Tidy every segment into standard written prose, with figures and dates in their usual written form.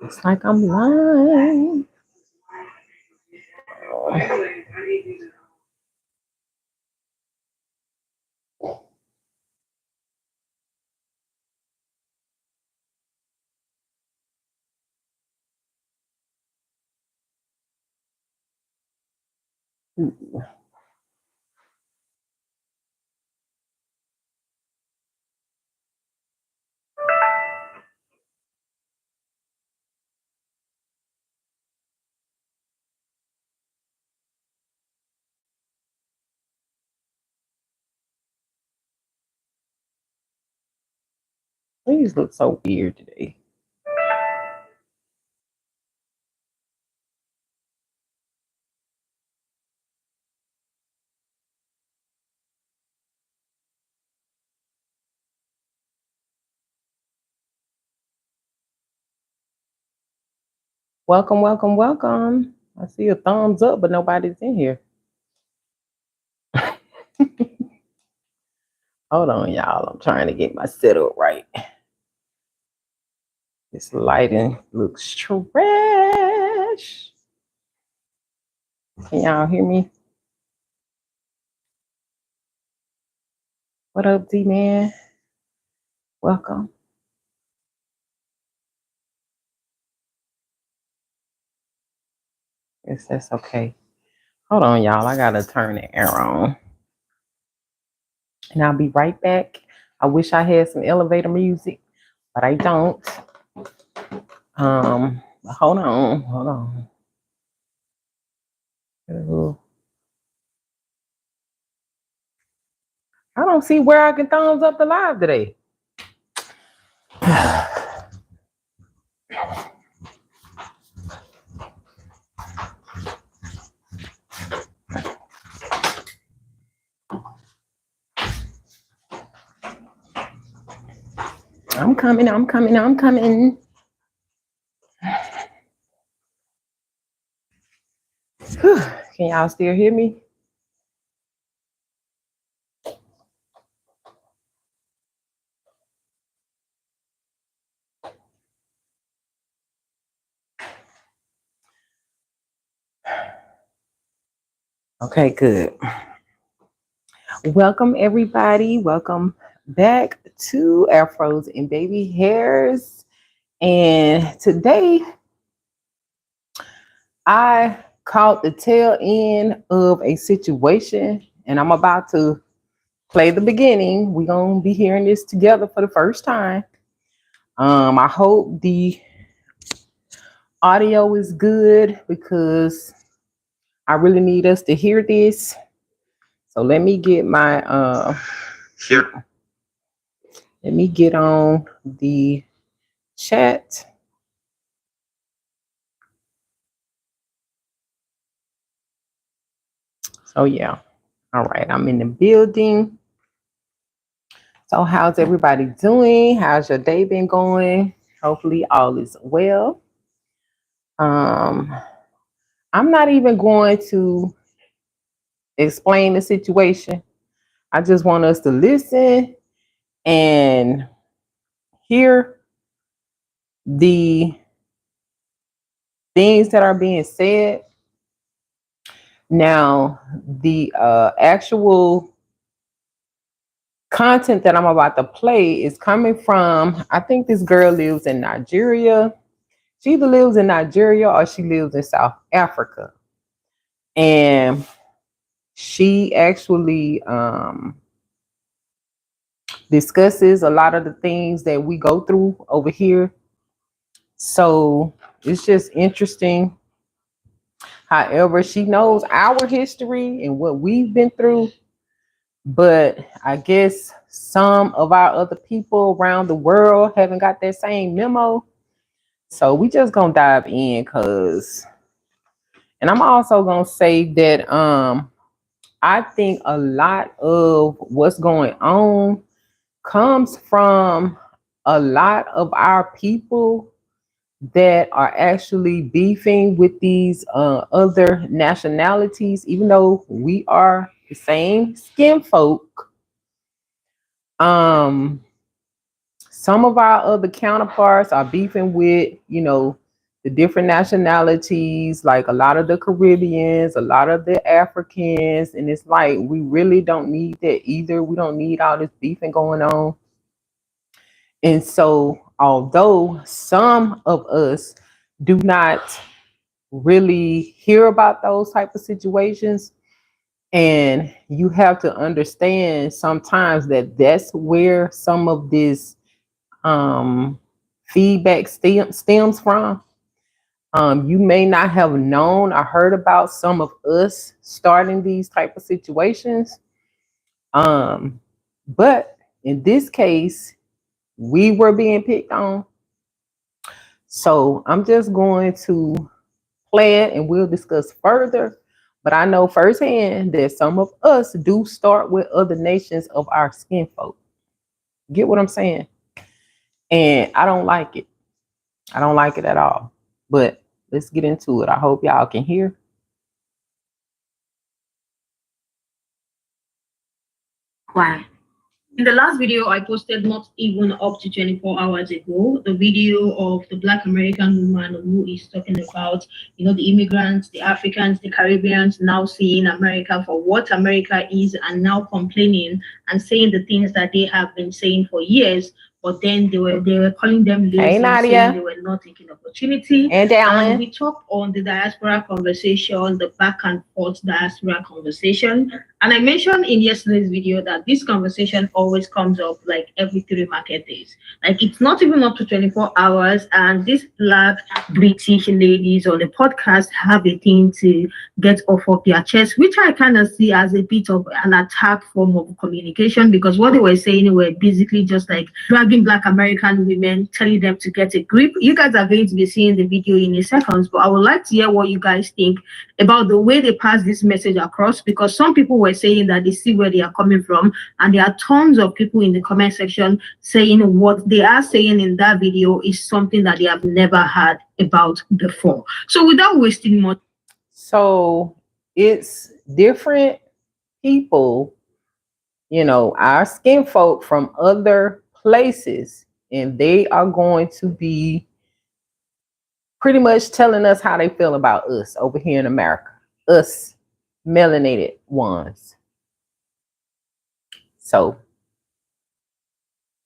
It's like I'm lying. These look so weird today. Welcome, welcome, welcome. I see a thumbs up, but nobody's in here. Hold on, y'all. I'm trying to get my setup right. This lighting looks trash. Can y'all hear me? What up, D-Man? Welcome. Yes, that's okay. Hold on, y'all. I gotta turn the air on. And I'll be right back. I wish I had some elevator music, but I don't. Hold on. I don't see where I can thumbs up the live today. I'm coming. Can y'all still hear me? Okay, good. Welcome, everybody. Welcome back to Airfros and Babyhairs. And today, I caught the tail end of a situation, and I'm about to play the beginning. We're going to be hearing this together for the first time. I hope the audio is good because I really need us to hear this. So let me get my here. Let me get on the chat. So yeah. All right, I'm in the building. So how's everybody doing? How's your day been going? Hopefully all is well. I'm not even going to explain the situation. I just want us to listen and hear the things that are being said. Now, the actual content that I'm about to play is coming from, I think this girl lives in Nigeria. She either lives in Nigeria or she lives in South Africa. And she actually discusses a lot of the things that we go through over here. So it's just interesting. However, she knows our history and what we've been through. But I guess some of our other people around the world haven't got that same memo. So we just gonna dive in and I'm also gonna say that I think a lot of what's going on comes from a lot of our people that are actually beefing with these other nationalities, even though we are the same skin folk. Some of our other counterparts are beefing with, the different nationalities, like a lot of the Caribbeans, a lot of the Africans, and it's like we really don't need that either. We don't need all this beefing going on. And so, although some of us do not really hear about those type of situations, and you have to understand sometimes that that's where some of this feedback stems from. You may not have known or heard about some of us starting these type of situations, but in this case, we were being picked on. So I'm just going to play it and we'll discuss further. But I know firsthand that some of us do start with other nations of our skin folk. Get what I'm saying? And I don't like it. I don't like it at all. But let's get into it. I hope y'all can hear. Why? In the last video I posted not even up to 24 hours ago, the video of the Black American woman who is talking about, the immigrants, the Africans, the Caribbeans now seeing America for what America is and now complaining and saying the things that they have been saying for years. But then they were calling them lazy, saying they were not taking opportunity. And we talked on the diaspora conversation, the back and forth diaspora conversation. And I mentioned in yesterday's video that this conversation always comes up like every 3 market days. Like it's not even up to 24 hours. And these Black British ladies on the podcast have a thing to get off of their chest, which I kind of see as a bit of an attack form of communication, because what they were saying were basically just like dragging Black American women, telling them to get a grip. You guys are going to be seeing the video in a second, but I would like to hear what you guys think about the way they pass this message across, because some people were saying that they see where they are coming from, and there are tons of people in the comment section saying what they are saying in that video is something that they have never heard about before. So without wasting much, so it's different people, our skin folk from other places, and they are going to be pretty much telling us how they feel about us over here in America, us melanated ones. So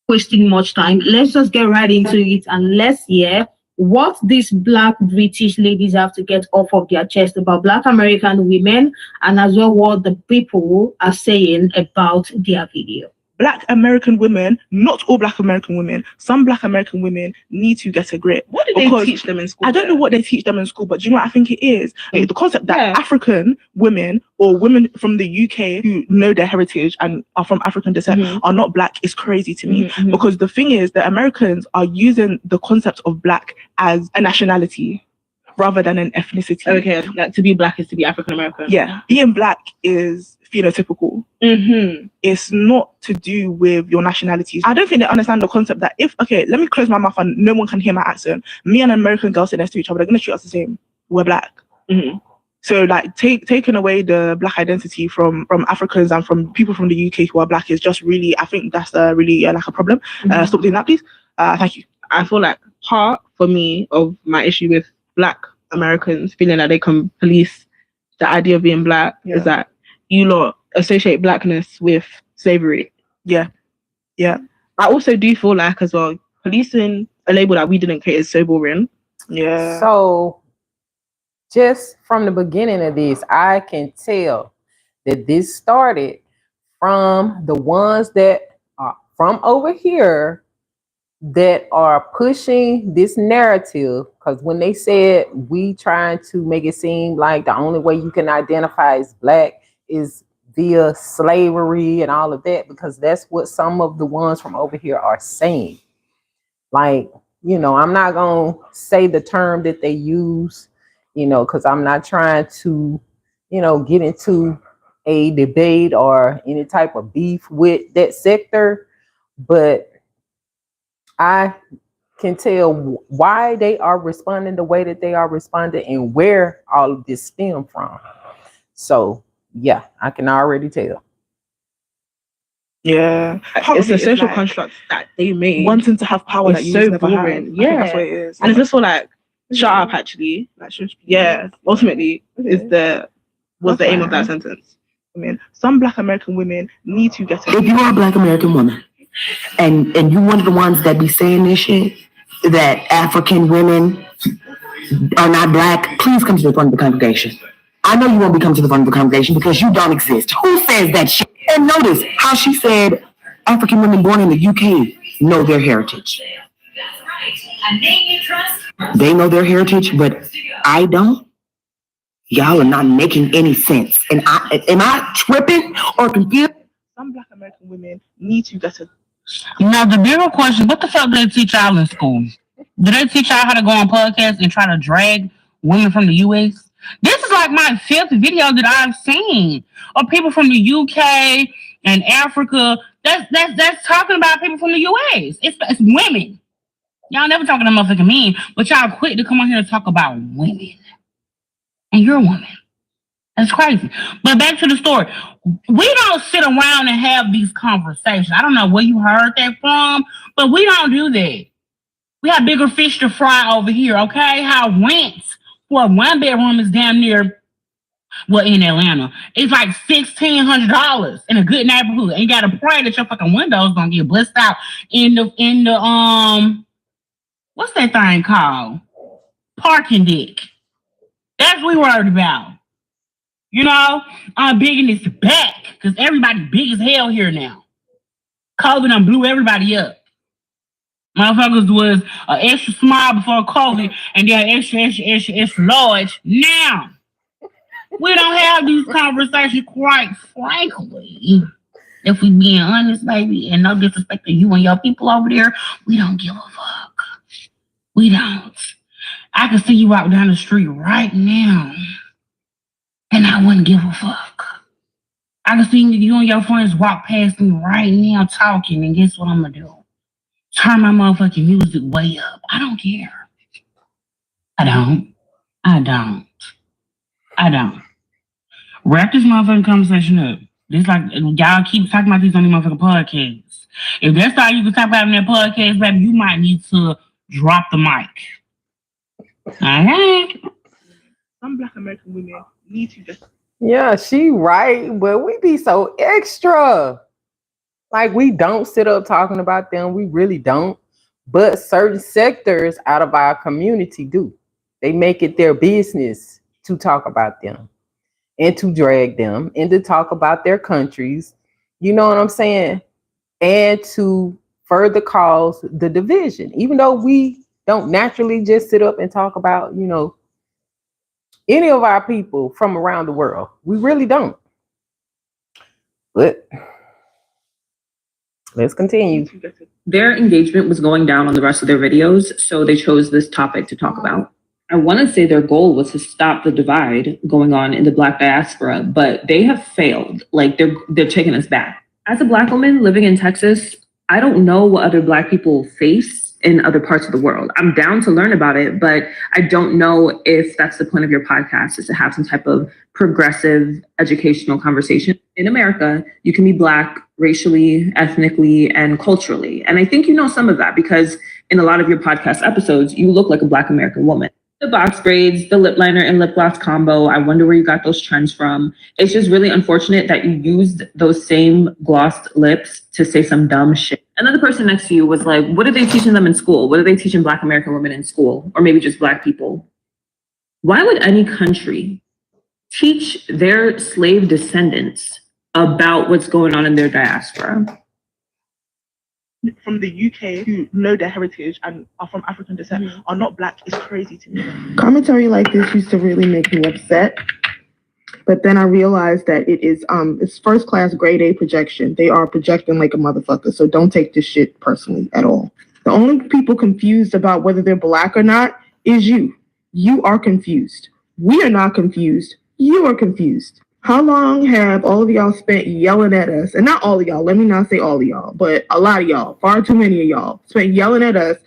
wasting much time, let's just get right into it and let's hear what these Black British ladies have to get off of their chest about Black American women, and as well what the people are saying about their video. Black American women, not all Black American women, some Black American women need to get a grip. What do they teach them in school? I don't know what they teach them in school, but do you know what I think it is? The concept that African women or women from the UK who know their heritage and are from African descent are not Black is crazy to me. Because the thing is that Americans are using the concept of Black as a nationality rather than an ethnicity. Okay, like to be Black is to be African American. Yeah, being Black is phenotypical. It's not to do with your nationality. I don't think they understand the concept that let me close my mouth and no one can hear my accent. Me and an American girl sit next to each other, they're gonna treat us the same. We're Black. So like taking away the Black identity from Africans and from people from the UK who are Black is just really, I think that's really like a problem. Stop doing that, please. Thank you. I feel like part for me of my issue with Black Americans feeling like they can police the idea of being Black is that you lot associate Blackness with slavery. Yeah. I also do feel like as well, policing a label that we didn't create is so boring. Yeah. So just from the beginning of this, I can tell that this started from the ones that are from over here that are pushing this narrative, because when they said we trying to make it seem like the only way you can identify as Black is via slavery and all of that, because that's what some of the ones from over here are saying. Like, I'm not gonna say the term that they use, because I'm not trying to, get into a debate or any type of beef with that sector, but I can tell why they are responding the way that they are responding and where all of this stem from. So yeah, I can already tell. Yeah, it's a social construct that they made, wanting to have power that you so never boring. have. Yeah, that's what it is. And it's just for like Shut up, actually. Yeah, ultimately was the aim of that sentence. I mean, some Black American women need to get. If you are a Black American woman, and you one of the ones that be saying this shit, that African women are not Black, please come to the front of the congregation. I know you won't be coming to the front of the congregation because you don't exist. Who says that shit? And notice how she said African women born in the UK know their heritage. They know their heritage, but I don't. Y'all are not making any sense. And am I tripping or confused? Some Black American women need to get a. Now, the bigger question, what the fuck do they teach y'all in school? Do they teach y'all how to go on podcasts and try to drag women from the US? This is like my 5th video that I've seen of people from the UK and Africa that's talking about people from the US. It's women. Y'all never talking to motherfucking men, but y'all quick to come on here and talk about women. And you're a woman. That's crazy. But back to the story. We don't sit around and have these conversations. I don't know where you heard that from, but we don't do that. We have bigger fish to fry over here, okay? How rents for a 1-bedroom is damn near, well, in Atlanta, it's like $1,600 in a good neighborhood. And you gotta pray that your fucking windows don't get blissed out in the what's that thing called? Parking deck. That's what we worried about. You know, I'm big in this back because everybody big as hell here now. COVID done blew everybody up. Motherfuckers was extra small before COVID and then extra large now. We don't have these conversations, quite frankly. If we being honest, baby, and no disrespect to you and your people over there, we don't give a fuck. We don't. I can see you out down the street right now, and I wouldn't give a fuck. I can see you and your friends walk past me right now talking, and guess what I'm gonna do? Turn my motherfucking music way up. I don't care. I don't. Wrap this motherfucking conversation up. Just like y'all keep talking about these on the motherfucking podcasts. If that's all you can talk about in that podcast, baby, you might need to drop the mic. Alright. Some Black American women need to get. Yeah, she right, but we be so extra. Like, we don't sit up talking about them. We really don't. But certain sectors out of our community do. They make it their business to talk about them and to drag them and to talk about their countries. You know what I'm saying? And to further cause the division. Even though we don't naturally just sit up and talk about, you know, any of our people from around the world. We really don't. But let's continue. Their engagement was going down on the rest of their videos, so they chose this topic to talk about. I want to say their goal was to stop the divide going on in the Black diaspora, but they have failed. Like, they're taking us back. As a Black woman living in Texas, I don't know what other Black people face in other parts of the world. I'm down to learn about it, but I don't know if that's the point of your podcast, is to have some type of progressive educational conversation. In America, you can be Black racially, ethnically, and culturally. And I think you know some of that because in a lot of your podcast episodes, you look like a Black American woman. The box braids, the lip liner and lip gloss combo, I wonder where you got those trends from. It's just really unfortunate that you used those same glossed lips to say some dumb shit. Another person next to you was like, what are they teaching them in school? What are they teaching Black American women in school? Or maybe just Black people? Why would any country teach their slave descendants about what's going on in their diaspora? From the UK who know their heritage and are from African descent are not Black is crazy to me. Commentary like this used to really make me upset. But then I realized that it's first class grade A projection. They are projecting like a motherfucker. So don't take this shit personally at all. The only people confused about whether they're Black or not is you. You are confused. We are not confused. You are confused. How long have all of y'all spent yelling at us? And not all of y'all, let me not say all of y'all, but a lot of y'all, far too many of y'all, spent yelling at us,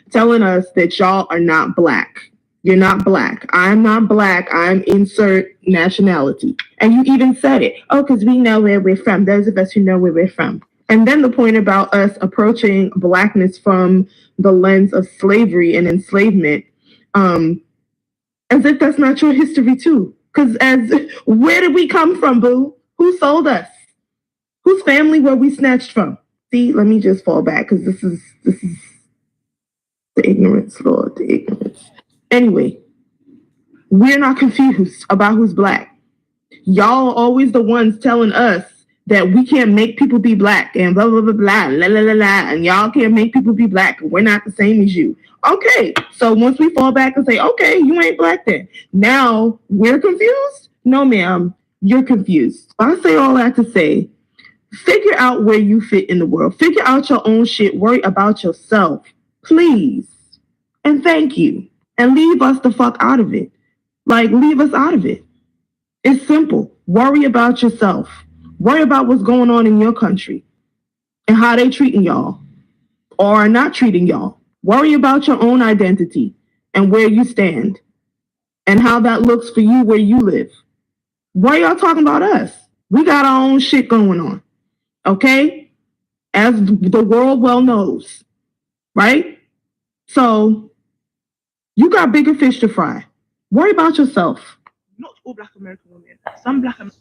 telling us that y'all are not Black. You're not Black. I'm not Black. I'm insert nationality. And you even said it. Oh, because we know where we're from. Those of us who know where we're from. And then the point about us approaching Blackness from the lens of slavery and enslavement As if that's not your history too. Because where did we come from, boo? Who sold us? Whose family were we snatched from? See, let me just fall back because this is the ignorance, Lord, the ignorance. Anyway, we're not confused about who's black. Y'all are always the ones telling us that we can't make people be black and blah, blah, blah, blah, la, la, la, la, and y'all can't make people be black and we're not the same as you. Okay, so once we fall back and say, okay, you ain't black then. Now we're confused? No, ma'am, you're confused. I say all that to say, figure out where you fit in the world. Figure out your own shit. Worry about yourself, please. And thank you. And leave us the fuck out of it. Like, leave us out of it. It's simple. Worry about yourself. Worry about what's going on in your country and how they treating y'all or are not treating y'all. Worry about your own identity and where you stand and how that looks for you where you live. Why y'all talking about us? We got our own shit going on. Okay? As the world well knows. Right? So, you got bigger fish to fry. Worry about yourself. Not all Black American women. Some Black American.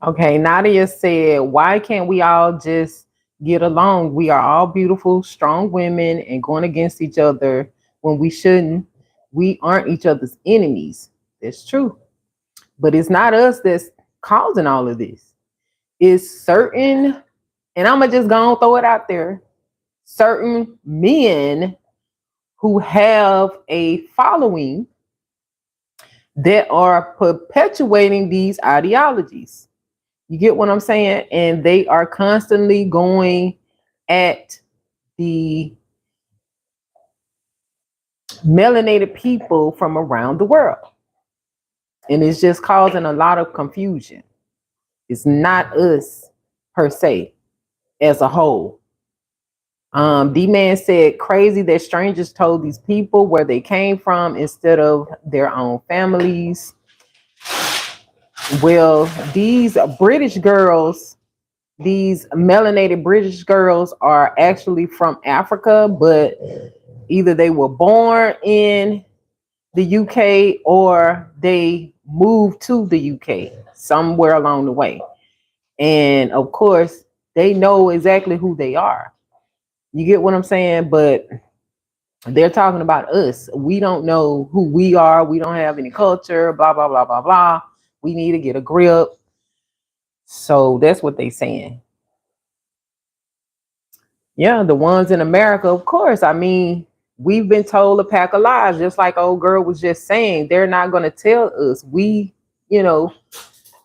Okay, Nadia said, why can't we all just get along? We are all beautiful, strong women and going against each other when we shouldn't. We aren't each other's enemies. That's true. But it's not us that's causing all of this. It's certain, and I'm going to just go and throw it out there, certain men who have a following that are perpetuating these ideologies. You get what I'm saying? And they are constantly going at the melanated people from around the world. And it's just causing a lot of confusion. It's not us per se as a whole. D-Man said, crazy that strangers told these people where they came from instead of their own families. Well, these British girls, these melanated British girls are actually from Africa, but either they were born in the UK or they moved to the UK somewhere along the way. And of course, they know exactly who they are. You get what I'm saying? But they're talking about us. We don't know who we are. We don't have any culture, blah, blah, blah, blah, blah. We need to get a grip. So that's what they're saying. Yeah, the ones in America, of course. I mean, we've been told a pack of lies, just like old girl was just saying. They're not going to tell us. We,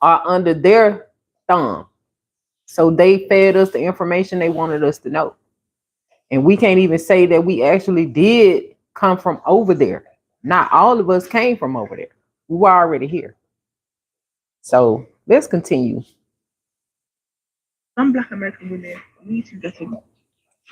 are under their thumb. So they fed us the information they wanted us to know. And we can't even say that we actually did come from over there. Not all of us came from over there. We were already here. So let's continue. Some Black American women need to get in.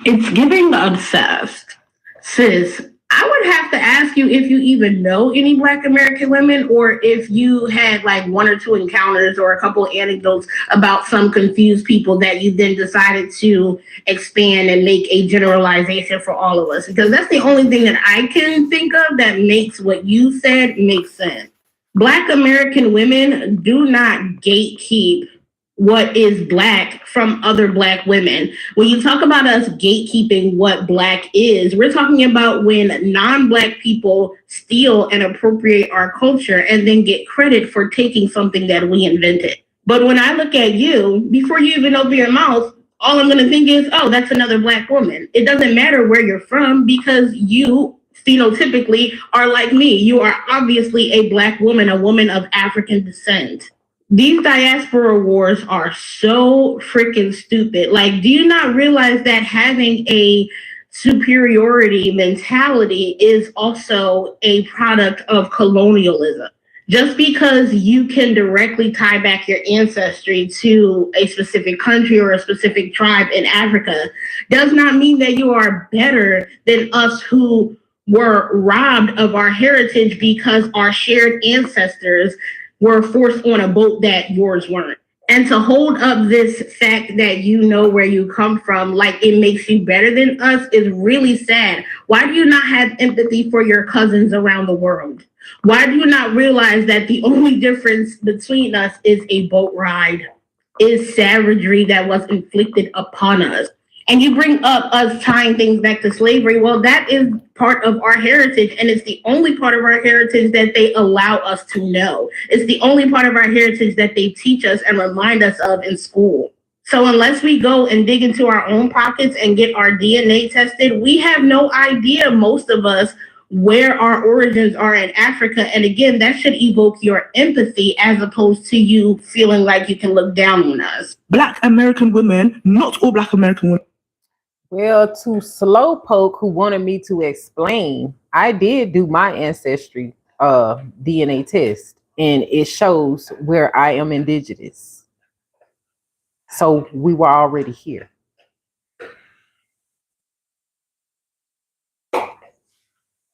It's giving obsessed. Sis, I would have to ask you if you even know any Black American women or if you had like one or two encounters or a couple of anecdotes about some confused people that you then decided to expand and make a generalization for all of us. Because that's the only thing that I can think of that makes what you said make sense. Black American women do not gatekeep what is Black from other Black women. When you talk about us gatekeeping what Black is, we're talking about when non-Black people steal and appropriate our culture and then get credit for taking something that we invented. But when I look at you, before you even open your mouth, all I'm going to think is, oh, that's another Black woman. It doesn't matter where you're from because you phenotypically are like me. You are obviously a Black woman, a woman of African descent. These diaspora wars are so freaking stupid. Like, do you not realize that having a superiority mentality is also a product of colonialism? Just because you can directly tie back your ancestry to a specific country or a specific tribe in Africa does not mean that you are better than us who were robbed of our heritage because our shared ancestors were forced on a boat that yours weren't. And to hold up this fact that you know where you come from, like it makes you better than us, is really sad. Why do you not have empathy for your cousins around the world? Why do you not realize that the only difference between us is a boat ride, is savagery that was inflicted upon us? And you bring up us tying things back to slavery. Well, that is part of our heritage, and it's the only part of our heritage that they allow us to know. It's the only part of our heritage that they teach us and remind us of in school. So unless we go and dig into our own pockets and get our DNA tested, we have no idea, most of us, where our origins are in Africa. And again, that should evoke your empathy as opposed to you feeling like you can look down on us. Black American women, not all Black American women. Well, to Slowpoke, who wanted me to explain, I did do my ancestry DNA test, and it shows where I am indigenous. So we were already here.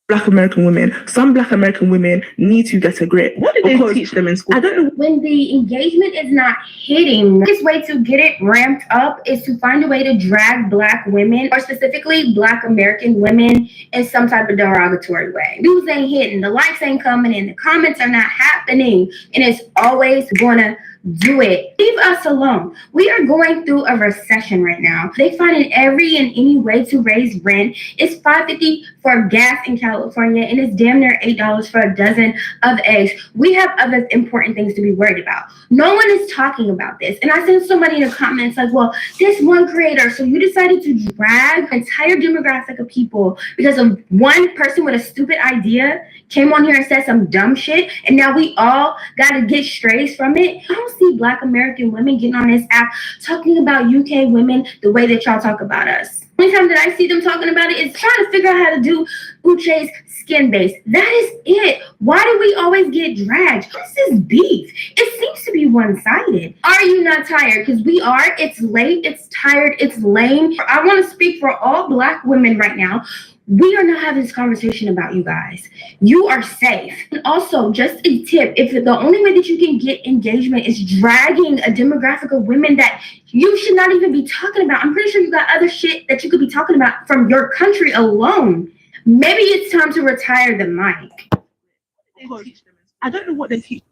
Black American women. Some Black American women need to get a grip. What did they teach them in school? I don't know. When the engagement is not hitting, the quickest way to get it ramped up is to find a way to drag Black women, or specifically Black American women, in some type of derogatory way. Views ain't hitting, the likes ain't coming in, the comments are not happening, and it's always gonna do it. Leave us alone. We are going through a recession right now. They find every and any way to raise rent. It's $5.50 for gas in California, and it's damn near $8 for a dozen of eggs. We have other important things to be worried about. No one is talking about this. And I sent somebody in the comments like, well, this one creator, so you decided to drag an entire demographic of people because of one person with a stupid idea came on here and said some dumb shit, and now we all got to get strays from it. I don't see Black American women getting on this app talking about UK women the way that y'all talk about us. The only time that I see them talking about it is trying to figure out how to do Uche's skin base. That is it. Why do we always get dragged? This is beef. It seems to be one-sided. Are you not tired? Because we are. It's late. It's tired. It's lame. I want to speak for all Black women right now. We are not having this conversation about you guys. You are safe. And also, just a tip, if the only way that you can get engagement is dragging a demographic of women that you should not even be talking about, I'm pretty sure you got other shit that you could be talking about from your country alone. Maybe it's time to retire the mic. I don't know what they teach.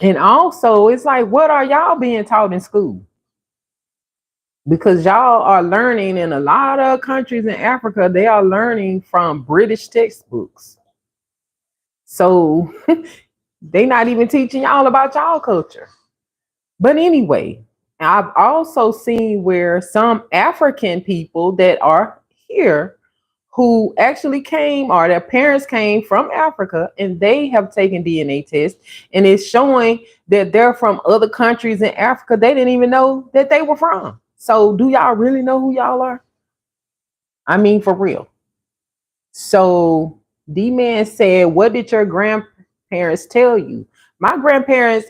And also, it's like, what are y'all being taught in school? Because y'all are learning in a lot of countries in Africa, they are learning from British textbooks. So they not even teaching y'all about y'all culture. But anyway, I've also seen where some African people that are here who actually came, or their parents came from Africa, and they have taken DNA tests, and it's showing that they're from other countries in Africa they didn't even know that they were from. So do y'all really know who y'all are? I mean, for real. So D-Man said, what did your grandparents tell you? My grandparents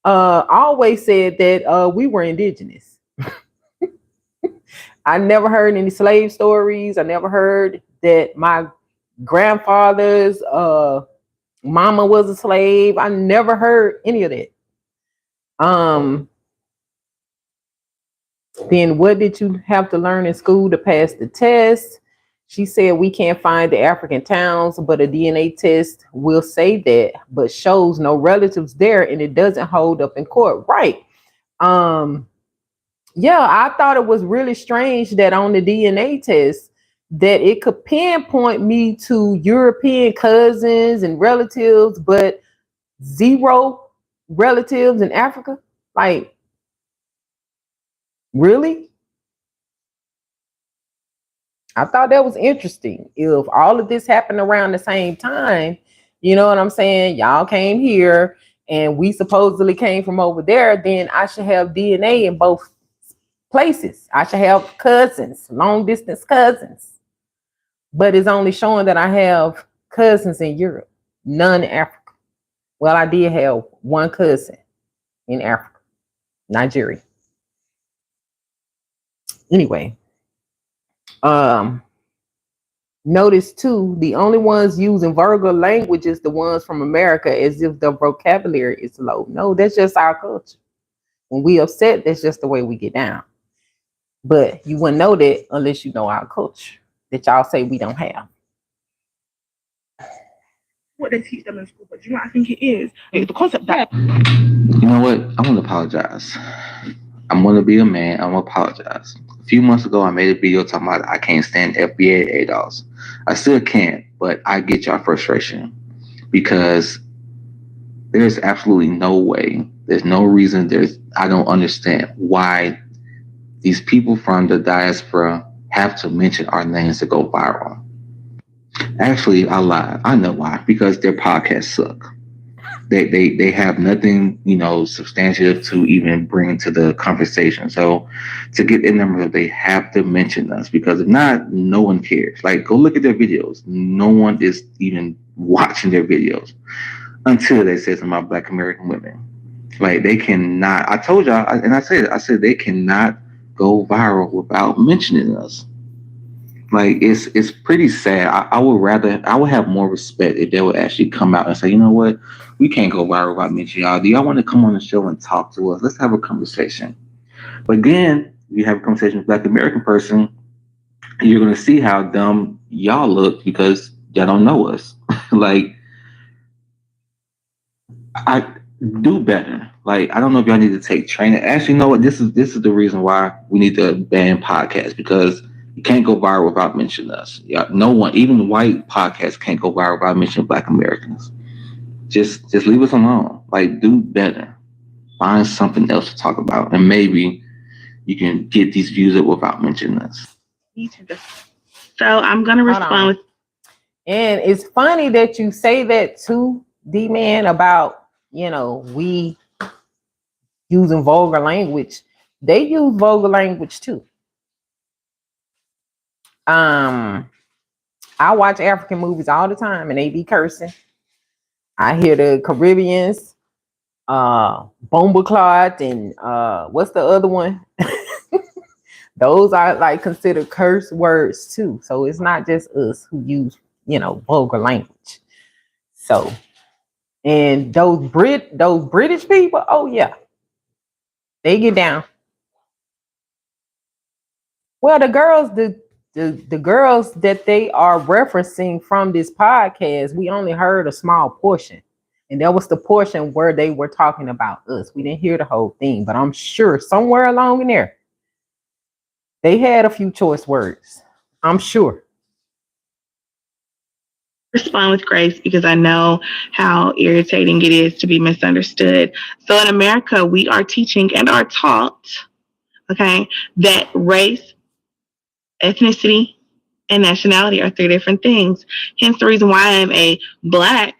always said that we were indigenous. I never heard any slave stories. I never heard that my grandfather's mama was a slave. I never heard any of that. Then what did you have to learn in school to pass the test? She said we can't find the African towns, but a DNA test will say that, but shows no relatives there, and it doesn't hold up in court. Right. Yeah, I thought it was really strange that on the DNA test that it could pinpoint me to European cousins and relatives, but zero relatives in Africa. Like, really? I thought that was interesting. If all of this happened around the same time, you know what I'm saying? Y'all came here and we supposedly came from over there, then I should have DNA in both places. I should have cousins, long distance cousins. But it's only showing that I have cousins in Europe, none in Africa. Well, I did have one cousin in Africa, Nigeria. Anyway, notice too, the only ones using vulgar language is the ones from America, as if the vocabulary is low. No, that's just our culture. When we upset, that's just the way we get down. But you wouldn't know that unless you know our culture that y'all say we don't have. What they teach them in school, but do you know what I think it is? It's the concept that You know what? I want to apologize. I'm going to be a man. I'm going to apologize. A few months ago, I made a video talking about I can't stand FBA ADOS. I still can't, but I get y'all frustration because there's absolutely no way, there's no reason, I don't understand why these people from the diaspora have to mention our names to go viral. Actually, I lied. I know why. Because their podcasts suck. They have nothing, substantive to even bring to the conversation. So to get their numbers, they have to mention us, because if not, no one cares. Like, go look at their videos. No one is even watching their videos until they say something about Black American women. Like, they cannot. I told y'all, and I said they cannot go viral without mentioning us. Like, it's pretty sad. I would have more respect if they would actually come out and say, you know what, we can't go viral without mentioning y'all. Do y'all want to come on the show and talk to us? Let's have a conversation. But again, you have a conversation with a Black American person, you're gonna see how dumb y'all look because y'all don't know us. Like, I do better. Like, I don't know if y'all need to take training. Actually, you know what? This is the reason why we need to ban podcasts, because you can't go viral without mentioning us. Yeah, no one, even white podcasts, can't go viral without mentioning Black Americans. Just leave us alone. Like, do better. Find something else to talk about, and maybe you can get these views up without mentioning us. So I'm gonna respond with. And it's funny that you say that too, D-Man, about we using vulgar language. They use vulgar language too. I watch African movies all the time, and they be cursing. I hear the Caribbeans, Bombaclot, and what's the other one? Those are like considered curse words too. So it's not just us who use, vulgar language. So, and those British people, oh yeah, they get down. Well, the girls that they are referencing from this podcast, we only heard a small portion. And that was the portion where they were talking about us. We didn't hear the whole thing, but I'm sure somewhere along in there, they had a few choice words. I'm sure. Respond with grace, because I know how irritating it is to be misunderstood. So in America, we are teaching and are taught, okay, that race, ethnicity, and nationality are three different things. Hence the reason why I am a Black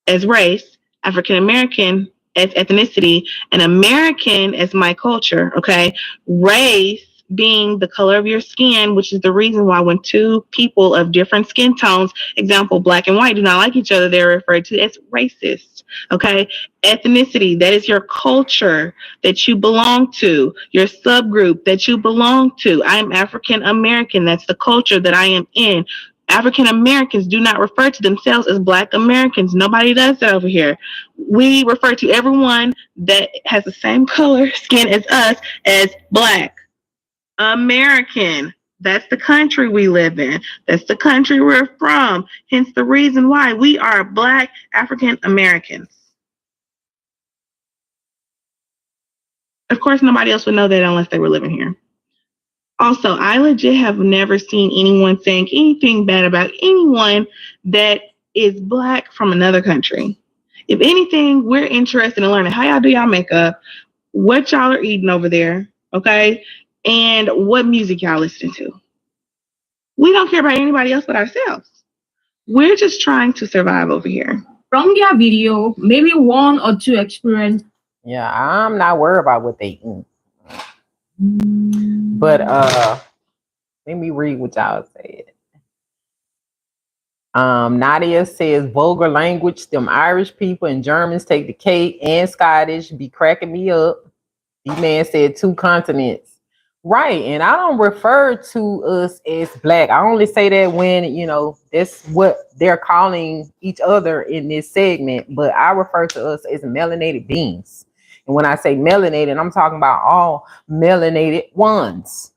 as race, African American as ethnicity, and American as my culture, okay? Race being the color of your skin, which is the reason why when two people of different skin tones, example, Black and white, do not like each other, they're referred to as racist, okay? Ethnicity, that is your culture that you belong to, your subgroup that you belong to. I am African American. That's the culture that I am in. African Americans do not refer to themselves as Black Americans. Nobody does that over here. We refer to everyone that has the same color skin as us as Black American. That's the country we live in. That's the country we're from. Hence the reason why we are Black African Americans. Of course, nobody else would know that unless they were living here. Also, I legit have never seen anyone saying anything bad about anyone that is Black from another country. If anything, we're interested in learning how y'all do y'all makeup, what y'all are eating over there, okay, and what music y'all listen to. We don't care about anybody else but ourselves. We're just trying to survive over here. From their video, maybe one or two experience. Yeah, I'm not worried about what they eat. But let me read what y'all said. Nadia says vulgar language, them Irish people and Germans take the cake, and Scottish be cracking me up. D-Man said 2 continents. Right, and I don't refer to us as Black. I only say that when, that's what they're calling each other in this segment, but I refer to us as melanated beings. And when I say melanated, I'm talking about all melanated ones,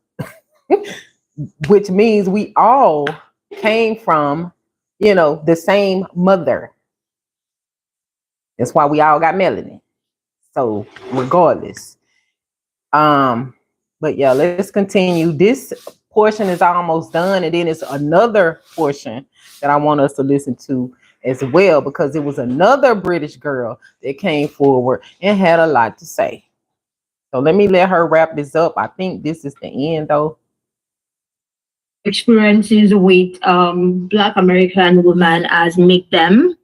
which means we all came from, the same mother. That's why we all got melanin. So regardless. But yeah, let's continue. This portion is almost done, and then it's another portion that I want us to listen to as well, because it was another British girl that came forward and had a lot to say. So let me let her wrap this up. I think this is the end though. Experiences with Black American women as make them,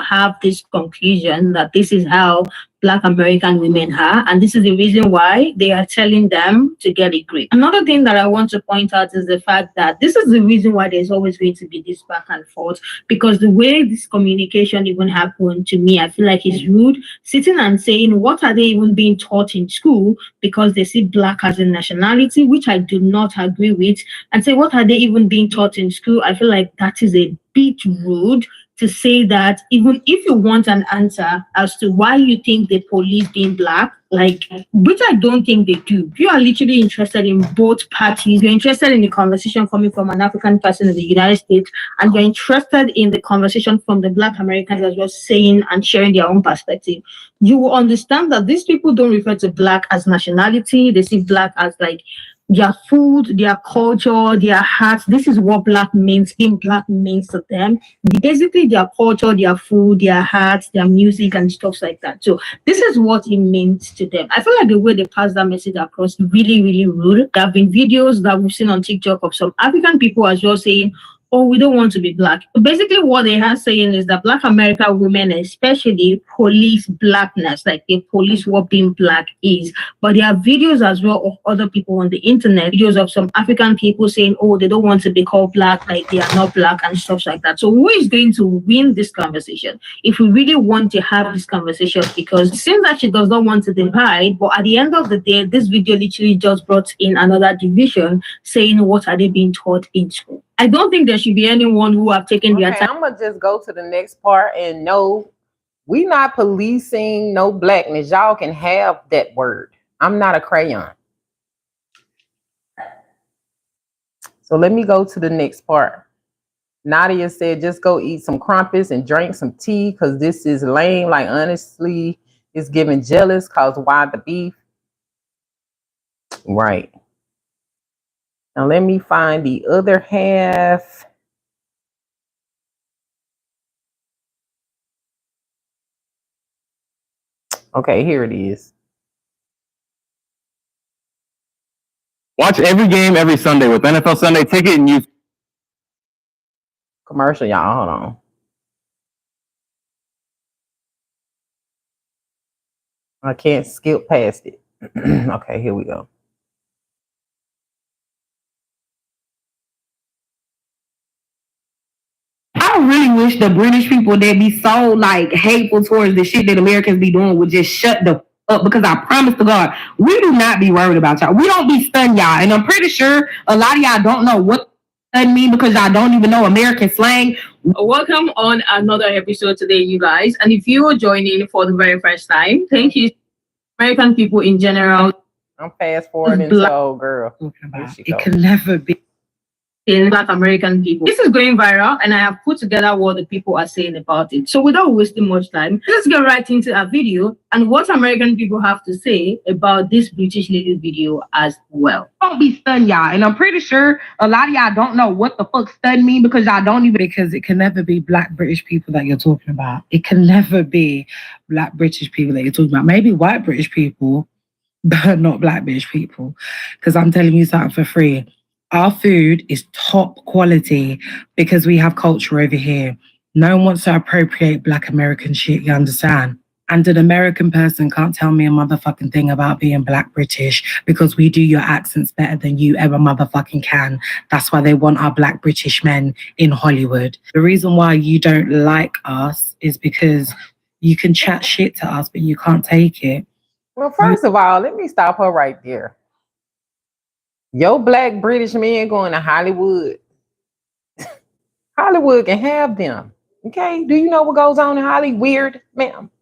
have this conclusion that this is how Black American women are, and this is the reason why they are telling them to get a grip. Another thing that I want to point out is the fact that this is the reason why there's always going to be this back and forth, because the way this communication even happened, to me, I feel like it's rude. Sitting and saying, what are they even being taught in school, because they see Black as a nationality, which I do not agree with, and say, what are they even being taught in school? I feel like that is a bit rude to say that, even if you want an answer as to why you think the police being Black, which I don't think they do. If you are literally interested in both parties, you're interested in the conversation coming from an African person in the United States, and you're interested in the conversation from the Black Americans as well, saying and sharing their own perspective, you will understand that these people don't refer to Black as nationality. They see Black as their food, their culture, their hearts. This is what Black means. Being Black means to them. Basically, their culture, their food, their hearts, their music, and stuff like that. So this is what it means to them. I feel like the way they pass that message across really, really rude. There have been videos that we've seen on TikTok of some African people as well saying, oh, we don't want to be Black. Basically, what they are saying is that Black American women especially police Blackness, like they police what being Black is. But there are videos as well of other people on the internet, videos of some African people saying, oh, they don't want to be called Black, like they are not Black and stuff like that. So who is going to win this conversation if we really want to have this conversation? Because it seems that she does not want to divide, but at the end of the day, this video literally just brought in another division, saying what are they being taught in school. I don't think there should be anyone who have taken their time. I'm gonna just go to the next part, and no, we not policing no Blackness. Y'all can have that word. I'm not a crayon. So let me go to the next part. Nadia said, just go eat some crumpets and drink some tea, because this is lame. Like, honestly, it's giving jealous, because why the beef? Right. Now let me find the other half. Okay, here it is. Watch every game every Sunday with NFL Sunday Ticket and use Commercial, y'all. Hold on. I can't skip past it. Okay, here we go. I really wish the British people that be so hateful towards the shit that Americans be doing would just shut the up, because I promise to God, we do not be worried about y'all. We don't be stunned, y'all. And I'm pretty sure a lot of y'all don't know what stun mean, because y'all don't even know American slang. Welcome on another episode today, you guys. And if you are joining for the very first time, thank you. American people in general. I'm fast forwarding to old girl. It can never be. In Black American people. This is going viral, and I have put together what the people are saying about it. So without wasting much time, let's get right into our video and what American people have to say about this British lady's video as well. Don't be stunned, y'all. And I'm pretty sure a lot of y'all don't know what the fuck stun mean, because y'all don't even, because it can never be Black British people that you're talking about. It can never be Black British people that you're talking about. Maybe white British people, but not Black British people. Because I'm telling you something for free. Our food is top quality because we have culture over here. No one wants to appropriate Black American shit, you understand? And an American person can't tell me a motherfucking thing about being Black British, because we do your accents better than you ever motherfucking can. That's why they want our Black British men in Hollywood. The reason why you don't like us is because you can chat shit to us, but you can't take it. Well, first of all, let me stop her right there. Your Black British men going to Hollywood. Hollywood can have them. Okay? Do you know what goes on in Hollywood, ma'am?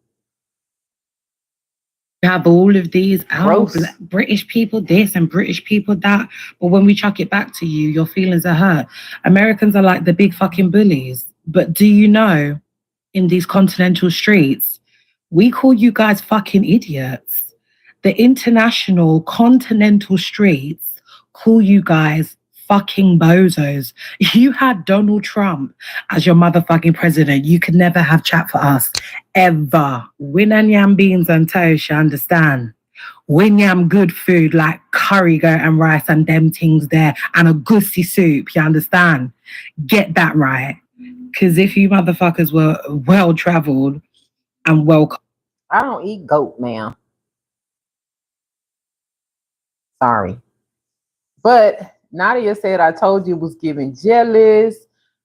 You have all of these Gross. British people this and British people that, but when we chuck it back to you, your feelings are hurt. Americans are like the big fucking bullies. But do you know, in these continental streets, we call you guys fucking idiots. The international continental streets call you guys fucking bozos. You had Donald Trump as your motherfucking president. You could never have chat for us, ever. Win and yam beans and toast, you understand? Win yam good food like curry goat and rice and them things there, and a goosey soup, you understand? Get that right. Because if you motherfuckers were well-traveled and well... I don't eat goat, ma'am. Sorry. But Nadia said, I told you it was giving jealous.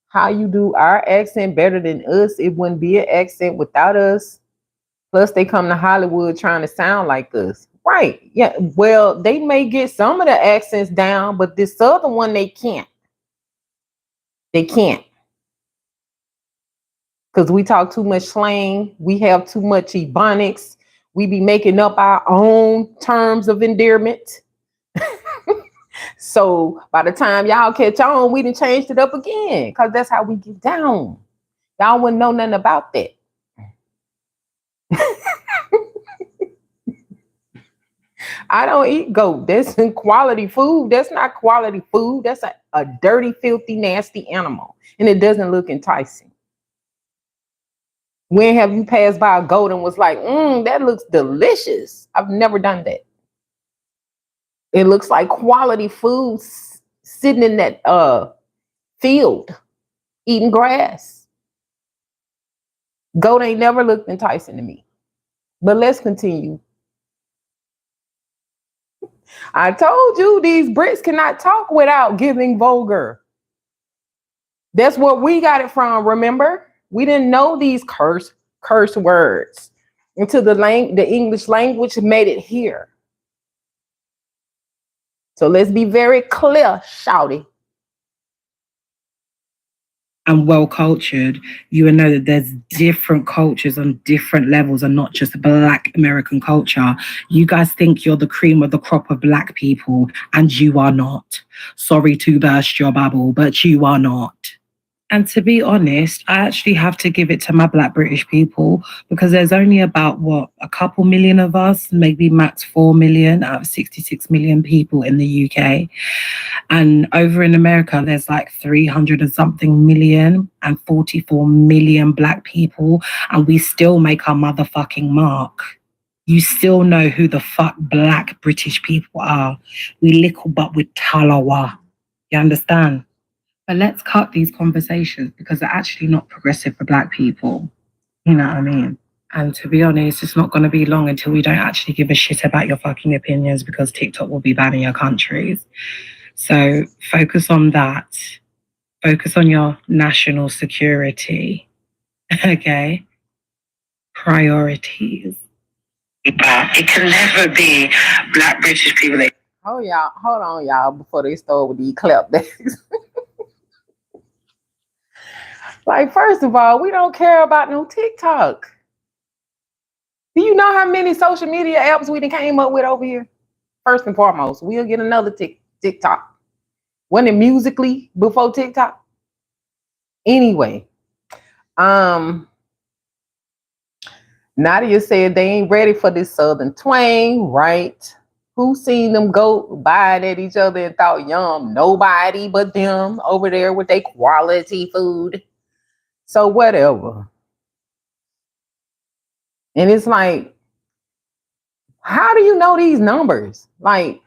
How you do our accent better than us. It wouldn't be an accent without us. Plus, they come to Hollywood trying to sound like us. Right. Yeah. Well, they may get some of the accents down, but this other one, they can't. They can't. Because we talk too much slang. We have too much ebonics. We be making up our own terms of endearment. So by the time y'all catch on, we done changed it up again. Because that's how we get down. Y'all wouldn't know nothing about that. I don't eat goat. That's quality food. That's not quality food. That's a dirty, filthy, nasty animal. And it doesn't look enticing. When have you passed by a goat and was like, that looks delicious? I've never done that. It looks like quality food sitting in that field, eating grass. Goat ain't never looked enticing to me. But let's continue. I told you these Brits cannot talk without giving vulgar. That's where we got it from, remember? We didn't know these curse words until the English language made it here. So let's be very clear, shouty. And well-cultured, you will know that there's different cultures on different levels and not just Black American culture. You guys think you're the cream of the crop of Black people, and you are not. Sorry to burst your bubble, but you are not. And to be honest, I actually have to give it to my Black British people, because there's only about, a couple million of us, maybe max 4 million out of 66 million people in the UK. And over in America, there's like 300 and something million and 44 million Black people. And we still make our motherfucking mark. You still know who the fuck Black British people are. We little but with talawa. You understand? But let's cut these conversations because they're actually not progressive for Black people. You know what I mean? And to be honest, it's not going to be long until we don't actually give a shit about your fucking opinions, because TikTok will be banning your countries. So focus on that. Focus on your national security. Okay? Priorities. It can never be Black British people. Oh, y'all, hold on, y'all, before they start with these clap days. Like, first of all, we don't care about no TikTok. Do you know how many social media apps we done came up with over here? First and foremost, we'll get another TikTok. Wasn't it Musically before TikTok? Anyway, Nadia said they ain't ready for this Southern twang, right? Who seen them go buying at each other and thought, yum, nobody but them over there with their quality food. So whatever. And it's like, how do you know these numbers? Like,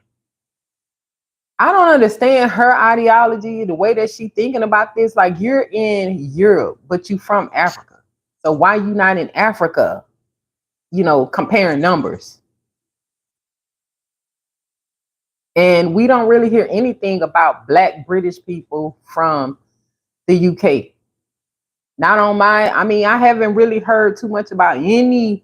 I don't understand her ideology, the way that she's thinking about this. Like, you're in Europe, but you from Africa. So why you not in Africa, comparing numbers? And we don't really hear anything about Black British people from the UK. Not on I haven't really heard too much about any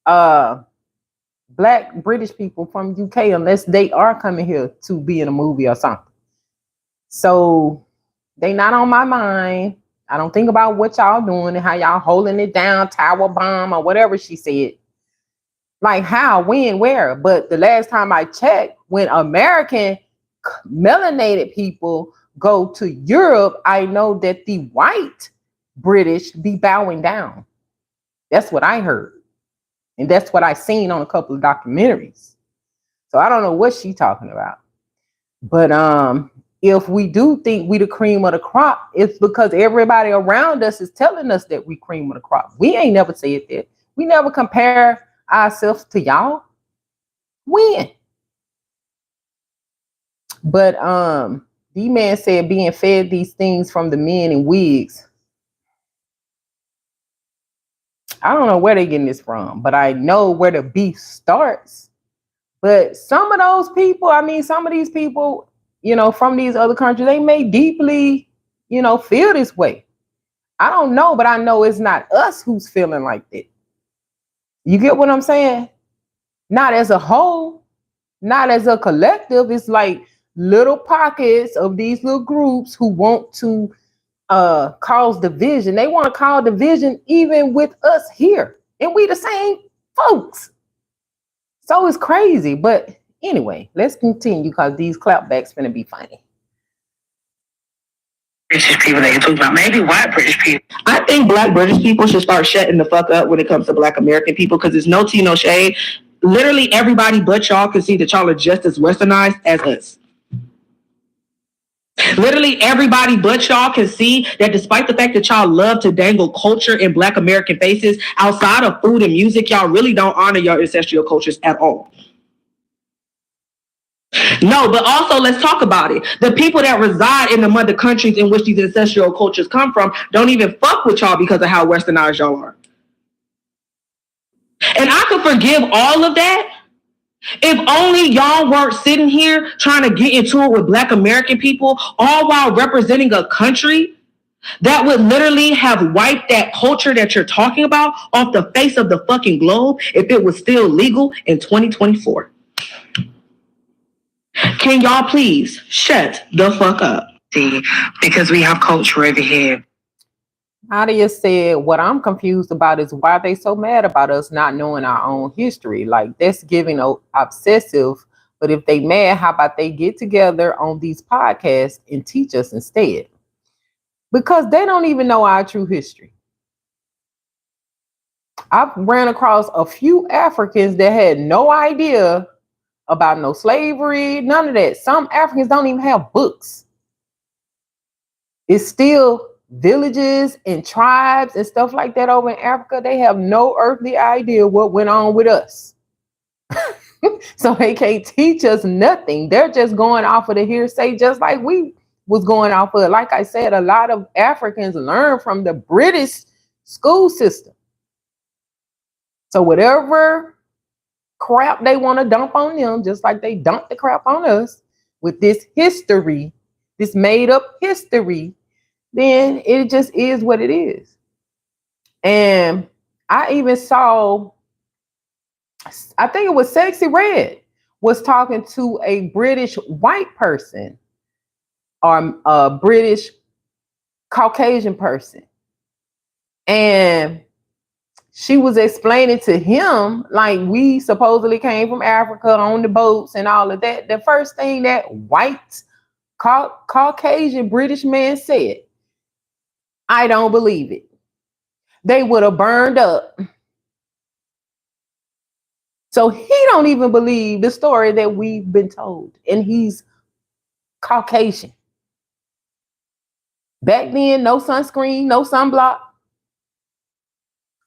Black British people from UK unless they are coming here to be in a movie or something. So they not on my mind. I don't think about what y'all doing and how y'all holding it down, tower bomb or whatever she said. Like how, when, where? But the last time I checked, when American melanated people go to Europe, I know that the white British be bowing down. That's what I heard. And that's what I seen on a couple of documentaries. So I don't know what she's talking about. But if we do think we the cream of the crop, it's because everybody around us is telling us that we cream of the crop. We ain't never said that. We never compare ourselves to y'all. When? But the man said being fed these things from the men in wigs. I don't know where they're getting this from, but I know where the beef starts. But some of those people, I mean, some of these people, you know, from these other countries, they may deeply, you know, feel this way. I don't know, but I know it's not us who's feeling like that. You get what I'm saying? Not as a whole, not as a collective. It's like little pockets of these little groups who want to cause division. They want to cause division even with us here. And we the same folks. So it's crazy. But anyway, let's continue because these clapbacks finna be funny. British people that you talk about, maybe white British people. I think black British people should start shutting the fuck up when it comes to black American people because there's no tea, no shade. Literally everybody but y'all can see that y'all are just as westernized as us. Literally everybody but y'all can see that despite the fact that y'all love to dangle culture in black American faces, outside of food and music, y'all really don't honor your ancestral cultures at all. No, but also let's talk about it. The people that reside in the mother countries in which these ancestral cultures come from don't even fuck with y'all because of how westernized y'all are. And I could forgive all of that if only y'all weren't sitting here trying to get into it with black American people, all while representing a country that would literally have wiped that culture that you're talking about off the face of the fucking globe if it was still legal in 2024. Can y'all please shut the fuck up? See, because we have culture over here. Nadia said, what I'm confused about is why they so mad about us not knowing our own history. Like, that's giving obsessive. But if they mad, how about they get together on these podcasts and teach us instead? Because they don't even know our true history. I've ran across a few Africans that had no idea about no slavery, none of that. Some Africans don't even have books. It's still villages and tribes and stuff like that over in Africa. They have no earthly idea what went on with us. So they can't teach us nothing. They're just going off of the hearsay, just like we was going off of. Like I said, a lot of Africans learn from the British school system. So whatever crap they want to dump on them, just like they dump the crap on us with this history, this made up history, then it just is what it is. And I even saw, I think it was Sexy Red was talking to a British white person or a British Caucasian person. And she was explaining to him, like, we supposedly came from Africa on the boats and all of that. The first thing that white Caucasian British man said, I don't believe it. They would have burned up. So he don't even believe the story that we've been told. And he's Caucasian. Back then, no sunscreen, no sunblock.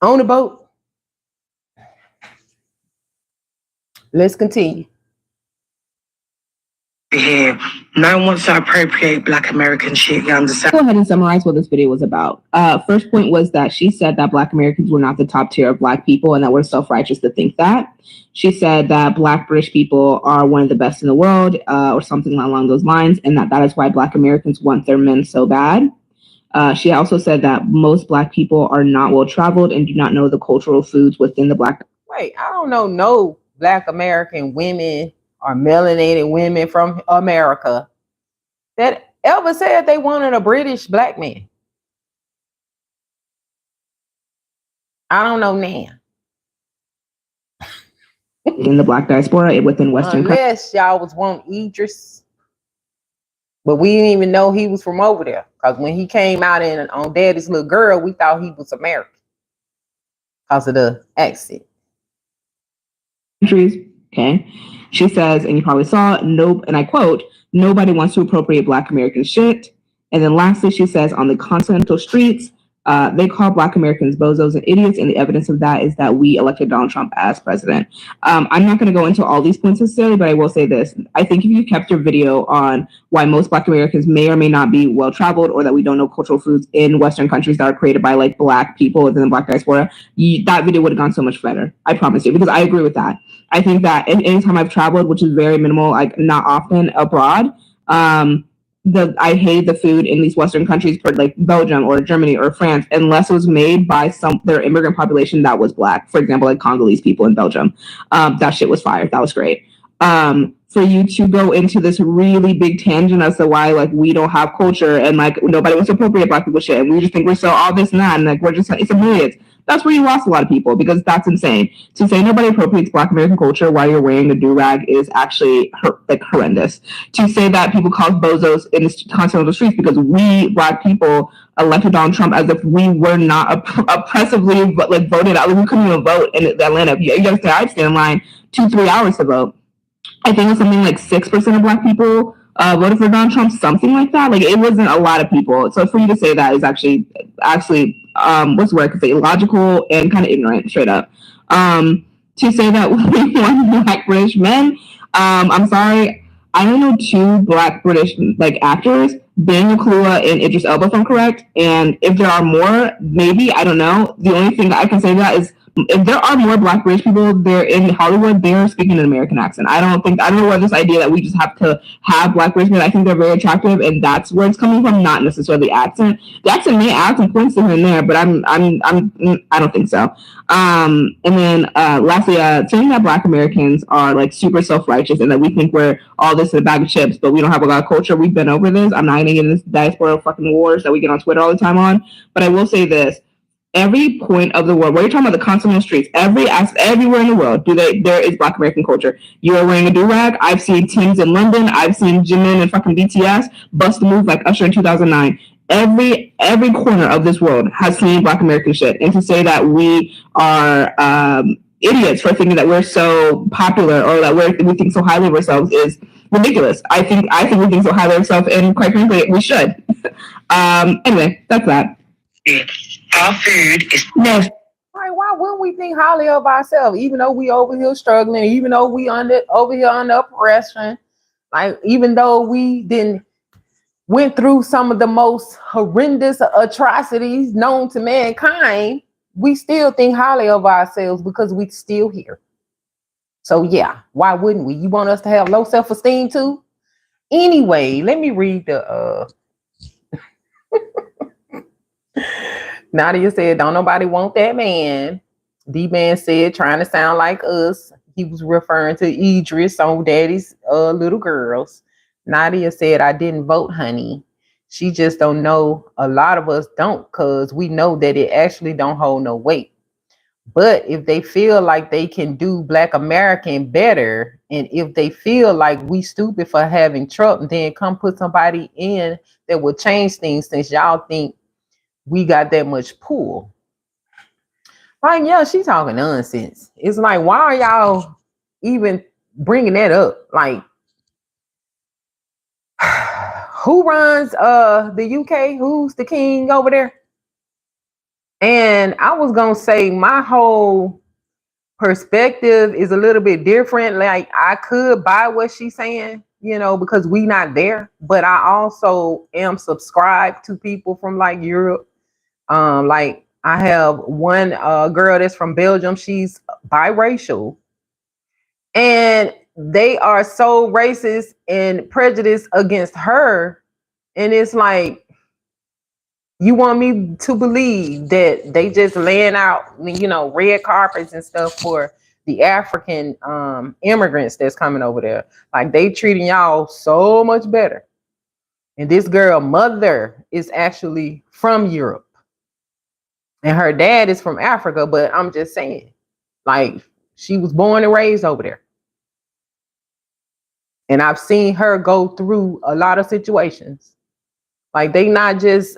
On the boat. Let's continue. Yeah, no one wants to appropriate black American shit, you understand? Go ahead and summarize what this video was about. First point was that she said that black Americans were not the top tier of black people and that we're self-righteous to think that. She said that black British people are one of the best in the world or something along those lines, and that is why black Americans want their men so bad. She also said that most black people are not well-traveled and do not know the cultural foods within the black. Wait, I don't know no black American women or melanated women from America that ever said they wanted a British black man. I don't know now. in the Black diaspora within Western countries. Unless y'all was wanting Idris. But we didn't even know he was from over there. Because when he came out on Daddy's Little Girl, we thought he was American. Because of the accent. Countries, okay? She says, and you probably saw, no, and I quote, nobody wants to appropriate Black American shit. And then lastly, she says, on the continental streets, they call Black Americans bozos and idiots, and the evidence of that is that we elected Donald Trump as president. I'm not going to go into all these points necessarily, but I will say this. I think if you kept your video on why most Black Americans may or may not be well-traveled, or that we don't know cultural foods in Western countries that are created by like Black people within the Black diaspora, that video would have gone so much better. I promise you, because I agree with that. I think that anytime I've traveled, which is very minimal, like not often abroad, I hate the food in these Western countries, like Belgium or Germany or France, unless it was made by their immigrant population that was Black. For example, like Congolese people in Belgium. That shit was fire. That was great. For you to go into this really big tangent as to why like we don't have culture and like nobody wants to appropriate Black people shit, and we just think we're so all this and that, and like we're just it's a millions. That's where you lost a lot of people, because that's insane. To say nobody appropriates Black American culture while you're wearing a do-rag is actually horrendous. To say that people call us bozos in the continental streets because we Black people elected Donald Trump as if we were not oppressively like voted out. Like, we couldn't even vote in Atlanta. You understand? I'd stand in line 2-3 hours to vote. I think it was something like 6% of Black people voted for Donald Trump, something like that. Like, it wasn't a lot of people. So for you to say that is actually what's the word I could say, illogical and kind of ignorant, straight up. To say that we want Black British men, I'm sorry, I don't know 2 Black British like actors, Daniel Kaluuya and Idris Elba, if I'm correct. And if there are more, maybe, I don't know. The only thing that I can say that is, if there are more Black British people there in Hollywood, they're speaking an American accent. I don't know where this idea that we just have to have Black British men. I think they're very attractive, and that's where it's coming from, not necessarily accent. The accent may add some points to here and there, but I don't think so. And then lastly, saying that Black Americans are like super self-righteous and that we think we're all this in a bag of chips, but we don't have a lot of culture. We've been over this. I'm not gonna get into this diaspora fucking wars that we get on Twitter all the time on, but I will say this. Every point of the world, where you're talking about the continental streets, everywhere in the world, there is Black American culture. You are wearing a do-rag. I've seen teams in London. I've seen Jimin and fucking BTS bust a move like Usher in 2009. Every corner of this world has seen Black American shit. And to say that we are idiots for thinking that we're so popular or that we think so highly of ourselves is ridiculous. I think we think so highly of ourselves, and quite frankly, we should. Anyway, that's that. Our food is next. Like, why wouldn't we think highly of ourselves, even though we over here struggling, even though we over here under oppression, like even though we went through some of the most horrendous atrocities known to mankind, we still think highly of ourselves because we still here. So yeah, why wouldn't we? You want us to have low self-esteem too? Anyway, let me read the Nadia said, don't nobody want that man. D-Man said, trying to sound like us. He was referring to Idris on Daddy's Little Girls. Nadia said, I didn't vote, honey. She just don't know. A lot of us don't, because we know that it actually don't hold no weight. But if they feel like they can do Black American better, and if they feel like we stupid for having Trump, then come put somebody in that will change things, since y'all think we got that much pull. Like, yeah, she talking nonsense. It's like, why are y'all even bringing that up? Like, who runs the UK? Who's the king over there? And I was gonna say my whole perspective is a little bit different. Like, I could buy what she's saying, because we not there. But I also am subscribed to people from like Europe. Like, I have one girl that's from Belgium. She's biracial, and they are so racist and prejudiced against her. And it's like, you want me to believe that they just laying out, red carpets and stuff for the African immigrants that's coming over there. Like, they treating y'all so much better. And this girl mother is actually from Europe. And her dad is from Africa, but I'm just saying, like, She was born and raised over there. And I've seen her go through a lot of situations. Like they not just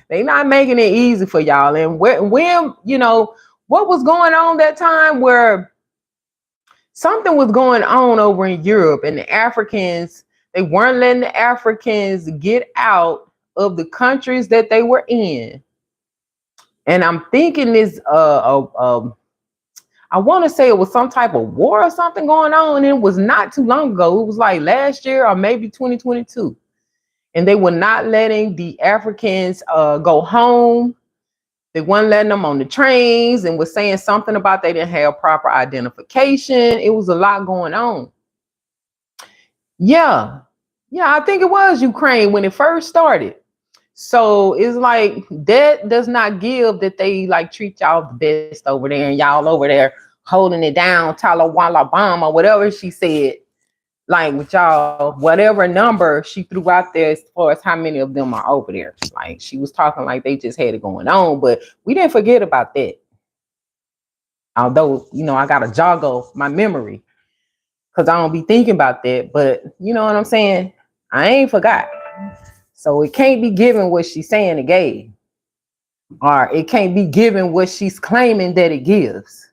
they not making it easy for y'all. And when you know what was going on that time where something was going on over in Europe and the Africans, they weren't letting the Africans get out of the countries that they were in. And I'm thinking this I want to say it was some type of war or something going on. And it was not too long ago. It was like last year or maybe 2022. And they were not letting the Africans go home. They weren't letting them on the trains and was saying something about they didn't have proper identification. It was a lot going on. Yeah, I think it was Ukraine when it first started. So it's like that does not give that they like treat y'all the best over there and y'all over there holding it down, Talawala bomb or whatever she said. Like with y'all, whatever number she threw out there as far as how many of them are over there. Like she was talking like they just had it going on, but we didn't forget about that. Although, you know, I got to joggle my memory because I don't be thinking about that. But you know what I'm saying? I ain't forgot. So it can't be given what she's saying it gave. Or it can't be given what she's claiming that it gives.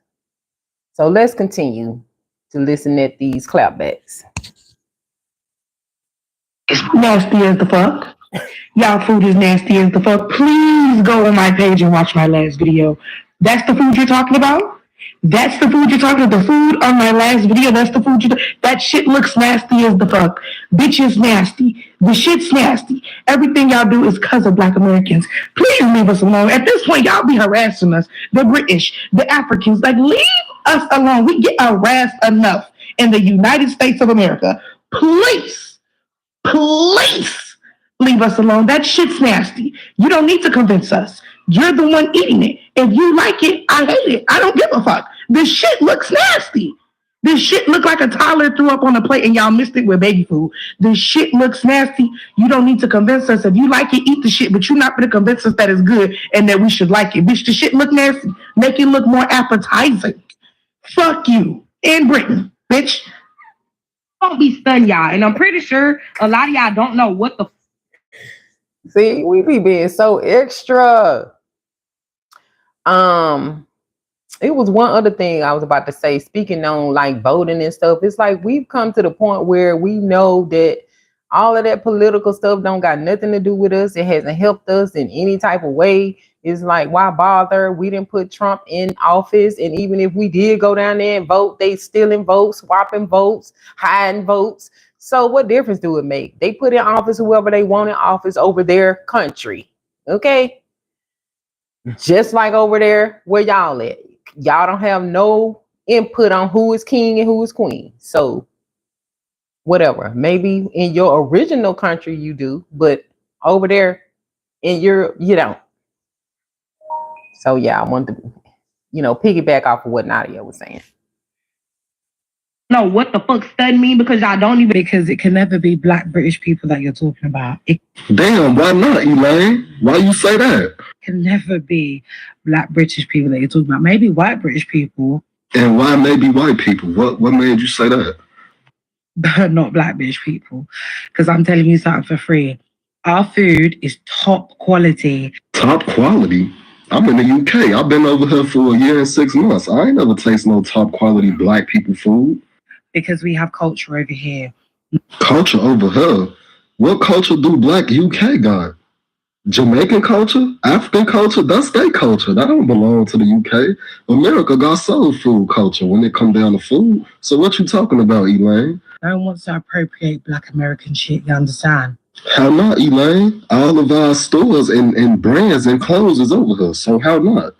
So let's continue to listen at these clapbacks. It's nasty as the fuck. Y'all food is nasty as the fuck. Please go on my page and watch my last video. That's the food you're talking about? That's the food you're talking about? The food on my last video, that's the food that shit looks nasty as the fuck. Bitch is nasty. The shit's nasty. Everything y'all do is because of Black Americans. Please leave us alone. At this point, y'all be harassing us. The British, the Africans, like leave us alone. We get harassed enough in the United States of America. Please leave us alone. That shit's nasty. You don't need to convince us. You're the one eating it. If you like it, I hate it. I don't give a fuck. This shit looks nasty. This shit look like a toddler threw up on a plate and y'all mixed it with baby food. This shit looks nasty. You don't need to convince us. If you like it, eat the shit, but you're not going to convince us that it's good and that we should like it. Bitch, the shit look nasty. Make it look more appetizing. Fuck you. In Britain, bitch. Don't be stunned, y'all. And I'm pretty sure a lot of y'all don't know what the. See, we be being so extra. It was one other thing I was about to say, speaking on like voting and stuff. It's like we've come to the point where we know that all of that political stuff don't got nothing to do with us. It hasn't helped us in any type of way. It's like, why bother? We didn't put Trump in office. And even if we did go down there and vote, they stealing votes, swapping votes, hiding votes. So what difference do it make? They put in office whoever they want in office over their country. Okay. Just like over there where y'all at. Y'all don't have no input on who is king and who is queen. So whatever. Maybe in your original country you do, but over there in Europe, you don't. So yeah, I want to, piggyback off of what Nadia was saying. No, what the fuck stud mean? Because y'all don't even, because it can never be Black British people that you're talking about. It Damn, why not, Elaine? Why you say that? can never be Black British people that you're talking about. Maybe white British people. And why maybe white people? What made you say that? But not Black British people. Because I'm telling you something for free. Our food is top quality. Top quality? I'm in the UK. I've been over here for a year and 6 months. I ain't never tasted no top quality Black people food. Because we have culture over here. Culture over here? What culture do Black UK got? Jamaican culture? African culture? That's their culture. That don't belong to the UK. America got soul food culture when it come down to food. So what you talking about, Elaine? No one wants to appropriate Black American shit, you understand? How not, Elaine? All of our stores and brands and clothes is over here. So how not?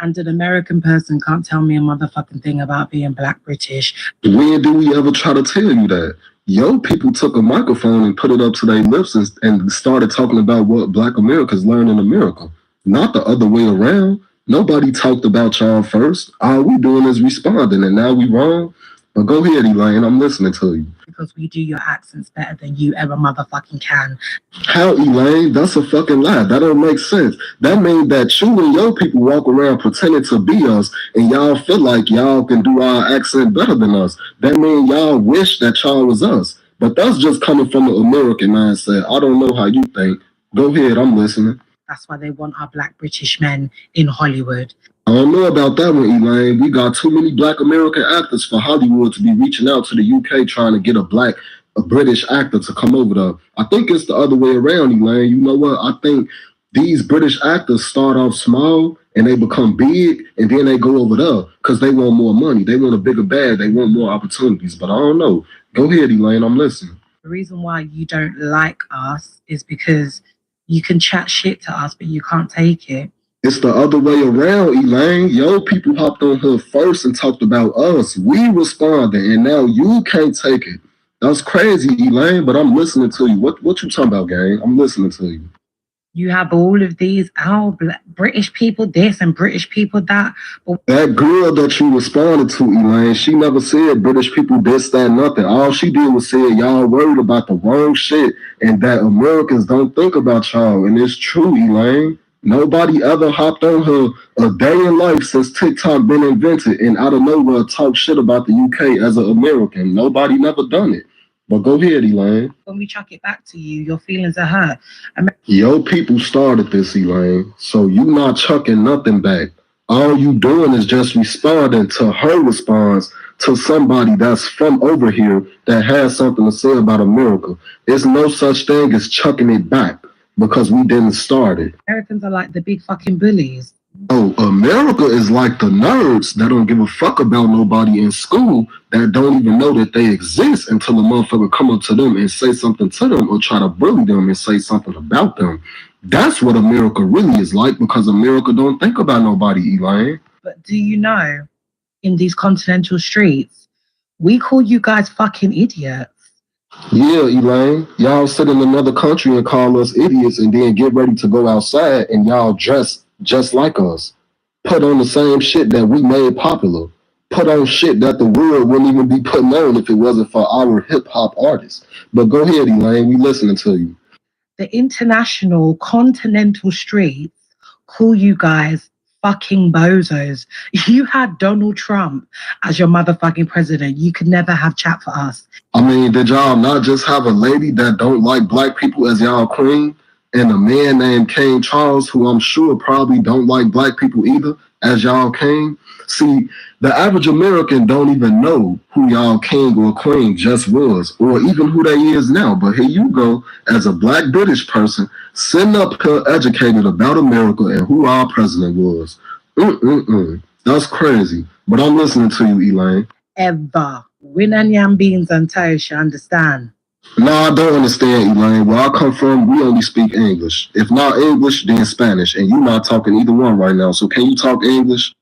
And an American person can't tell me a motherfucking thing about being Black British. When do we ever try to tell you that? Your people took a microphone and put it up to their lips and started talking about what Black Americans learn in America. Not the other way around. Nobody talked about y'all first. All we doing is responding, and now we wrong. But go ahead, Elaine. I'm listening to you. Because we do your accents better than you ever motherfucking can. How, Elaine? That's a fucking lie. That don't make sense. That means that you and your people walk around pretending to be us, and y'all feel like y'all can do our accent better than us. That means y'all wish that y'all was us. But that's just coming from the American mindset. I don't know how you think. Go ahead, I'm listening. That's why they want our black British men in Hollywood. I don't know about that one, Elaine. We got too many black American actors for Hollywood to be reaching out to the UK trying to get a British actor to come over there. I think it's the other way around, Elaine. You know what? I think these British actors start off small and they become big and then they go over there because they want more money. They want a bigger bag. They want more opportunities. But I don't know. Go ahead, Elaine. I'm listening. The reason why you don't like us is because you can chat shit to us, but you can't take it. It's the other way around, Elaine. Yo, people hopped on her first and talked about us. We responded, and now you can't take it. That's crazy, Elaine, but I'm listening to you. What you talking about, gang? I'm listening to you. You have all of these, British people this and British people that. But that girl that you responded to, Elaine, she never said British people this, that, nothing. All she did was say y'all worried about the wrong shit and that Americans don't think about y'all. And it's true, Elaine. Nobody ever hopped on her a day in life since TikTok been invented and out of nowhere talk shit about the UK as an American. Nobody never done it. But go ahead, Elaine. When we chuck it back to you, your feelings are hurt. Yo, people started this, Elaine. So you not chucking nothing back. All you doing is just responding to her response to somebody that's from over here that has something to say about America. There's no such thing as chucking it back. Because we didn't start it. Americans are like the big fucking bullies. Oh, America is like the nerds that don't give a fuck about nobody in school that don't even know that they exist until a motherfucker come up to them and say something to them or try to bully them and say something about them. That's what America really is like because America don't think about nobody, Elaine. But do you know, in these continental streets, we call you guys fucking idiots. Yeah, Elaine, y'all sit in another country and call us idiots and then get ready to go outside and y'all dress just like us. Put on the same shit that we made popular. Put on shit that the world wouldn't even be putting on if it wasn't for our hip-hop artists. But go ahead, Elaine, we listening to you. The international continental streets call you guys fucking bozos. You had Donald Trump as your motherfucking president. You could never have chat for us. I mean, did y'all not just have a lady that don't like black people as y'all queen? And a man named King Charles, who I'm sure probably don't like black people either, as y'all king? See, the average American don't even know who y'all king or queen just was, or even who they is now. But here you go, as a black British person, sitting up here educated about America and who our president was. That's crazy. But I'm listening to you, Elaine. Ever. Win and yam beans and toast, you understand? No, I don't understand, Elaine. Where I come from, we only speak English. If not English, then Spanish. And you're not talking either one right now. So can you talk English?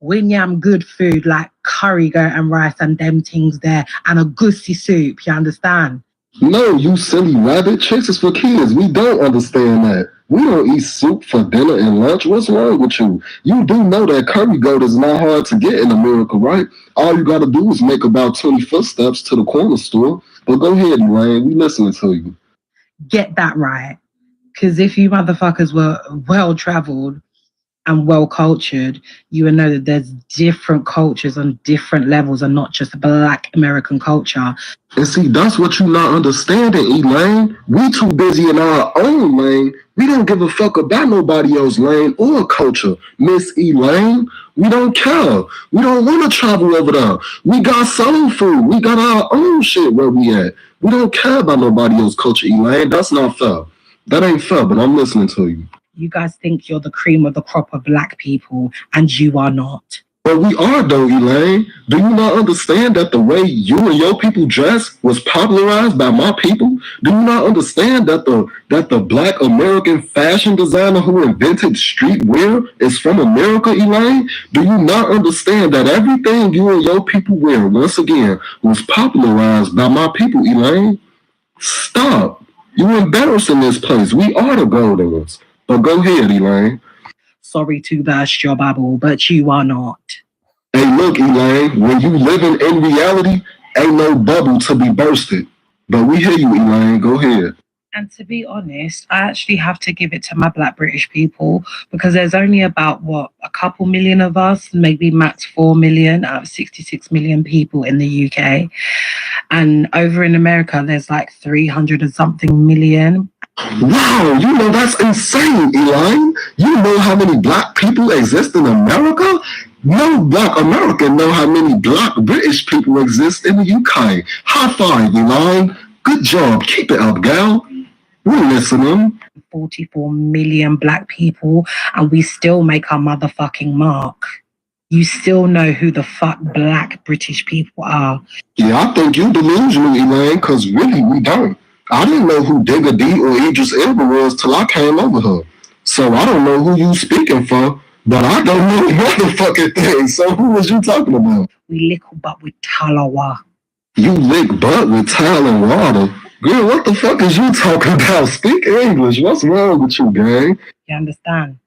Win yam good food like curry, goat and rice and them things there. And a goosey soup, you understand? No, you silly rabbit. Chicks is for kids. We don't understand that. We don't eat soup for dinner and lunch. What's wrong with you? You do know that curry goat is not hard to get in America, right? All you got to do is make about 20 footsteps to the corner store. But go ahead, Elaine. We listening to you. Get that right. Because if you motherfuckers were well-traveled and well-cultured, you would know that there's different cultures on different levels and not just Black American culture. And see, that's what you not understanding, Elaine. We too busy in our own lane. We don't give a fuck about nobody else's lane or culture, Miss Elaine. We don't care. We don't want to travel over there. We got soul food. We got our own shit where we at. We don't care about nobody else's culture, Elaine. That's not fair. That ain't fair, but I'm listening to you. You guys think you're the cream of the crop of Black people, and you are not. But we are though, Elaine. Do you not understand that the way you and your people dress was popularized by my people? Do you not understand that the Black American fashion designer who invented streetwear is from America, Elaine? Do you not understand that everything you and your people wear, once again, was popularized by my people, Elaine? Stop. You're embarrassing this place. We are the golden ones. But go ahead, Elaine. Sorry to burst your bubble, but you are not. Hey, look, Elaine, when you living in reality, ain't no bubble to be bursted. But we hear you, Elaine. Go ahead. And to be honest, I actually have to give it to my Black British people because there's only about, what, a couple million of us, maybe max 4 million out of 66 million people in the UK. And over in America, there's like 300 and something million. Wow, you know that's insane, Elaine. You know how many Black people exist in America? No Black American know how many Black British people exist in the UK. High five, Elaine. Good job. Keep it up, gal. We're listening. 44 million Black people, and we still make our motherfucking mark. You still know who the fuck Black British people are. Yeah, I think you delusional, Elaine, because really we don't. I didn't know who Digger D or Idris Elba was till I came over here. So I don't know who you speaking for, but I don't know the motherfucking thing. So who was you talking about? We lickle butt with Talawa. You lick butt with towel and water? Girl, what the fuck is you talking about? Speak English. What's wrong with you, gang? You understand?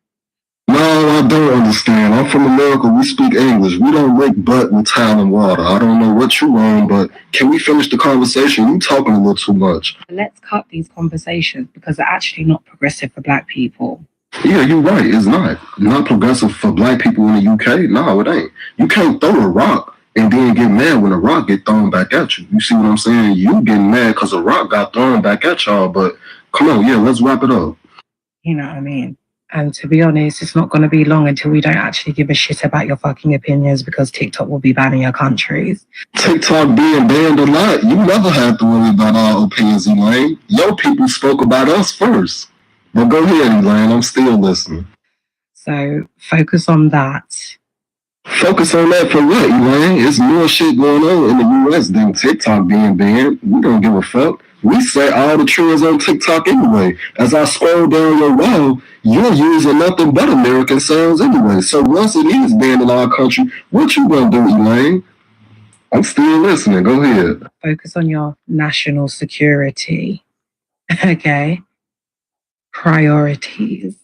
No, I don't understand. I'm from America. We speak English. We don't lick butt with towel and water. I don't know what you on, but can we finish the conversation? You talking a little too much. Let's cut these conversations because they're actually not progressive for Black people. Yeah, you're right. It's not progressive for Black people in the UK. No, it ain't. You can't throw a rock and then get mad when a rock get thrown back at you. You see what I'm saying? You getting mad because a rock got thrown back at y'all, but come on, yeah, let's wrap it up. You know what I mean? And to be honest, it's not going to be long until we don't actually give a shit about your fucking opinions because TikTok will be banning your countries. TikTok being banned a lot. You never have to worry about our opinions, Elaine. Your people spoke about us first. But go ahead, Elaine. I'm still listening. So focus on that. Focus on that for what, Elaine? It's more shit going on in the US than TikTok being banned. We don't give a fuck. We say all the trends on TikTok anyway. As I scroll down your wall, you're using nothing but American sounds anyway. So once it is banned in our country, what you gonna do, Elaine? I'm still listening. Go ahead. Focus on your national security. Okay? Priorities.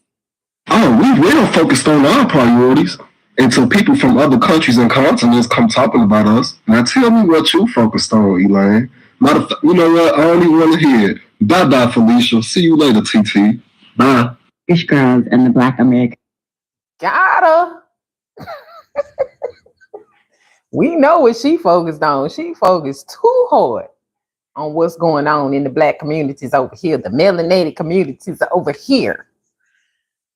Oh, we real focused on our priorities until people from other countries and continents come talking about us. Now tell me what you focused on, Elaine. You know what? I don't even want to hear it. Bye-bye, Felicia. See you later, TT. Bye. British girls and the Black American. Got her. We know what she focused on. She focused too hard on what's going on in the Black communities over here, the melanated communities over here.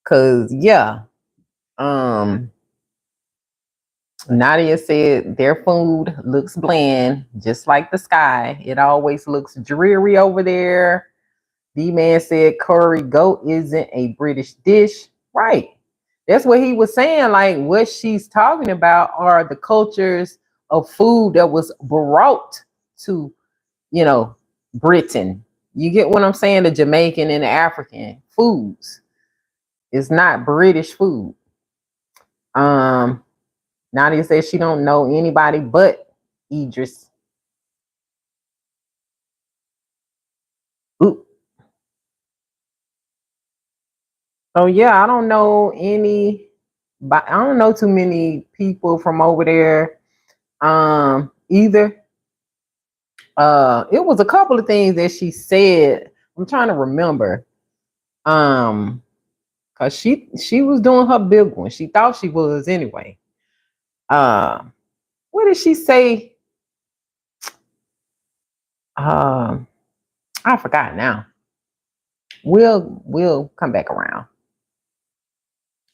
Cause yeah, Nadia said their food looks bland, just like the sky. It always looks dreary over there. D-Man said curry goat isn't a British dish. Right. That's what he was saying. Like what she's talking about are the cultures of food that was brought to, you know, Britain. You get what I'm saying? The Jamaican and the African foods. It's not British food. Nadia says she don't know anybody but Idris. Ooh. Oh yeah, I don't know any, but I don't know too many people from over there either. It was a couple of things that she said. I'm trying to remember. Cause she was doing her big one. She thought she was anyway. What did she say? I forgot now. We'll come back around.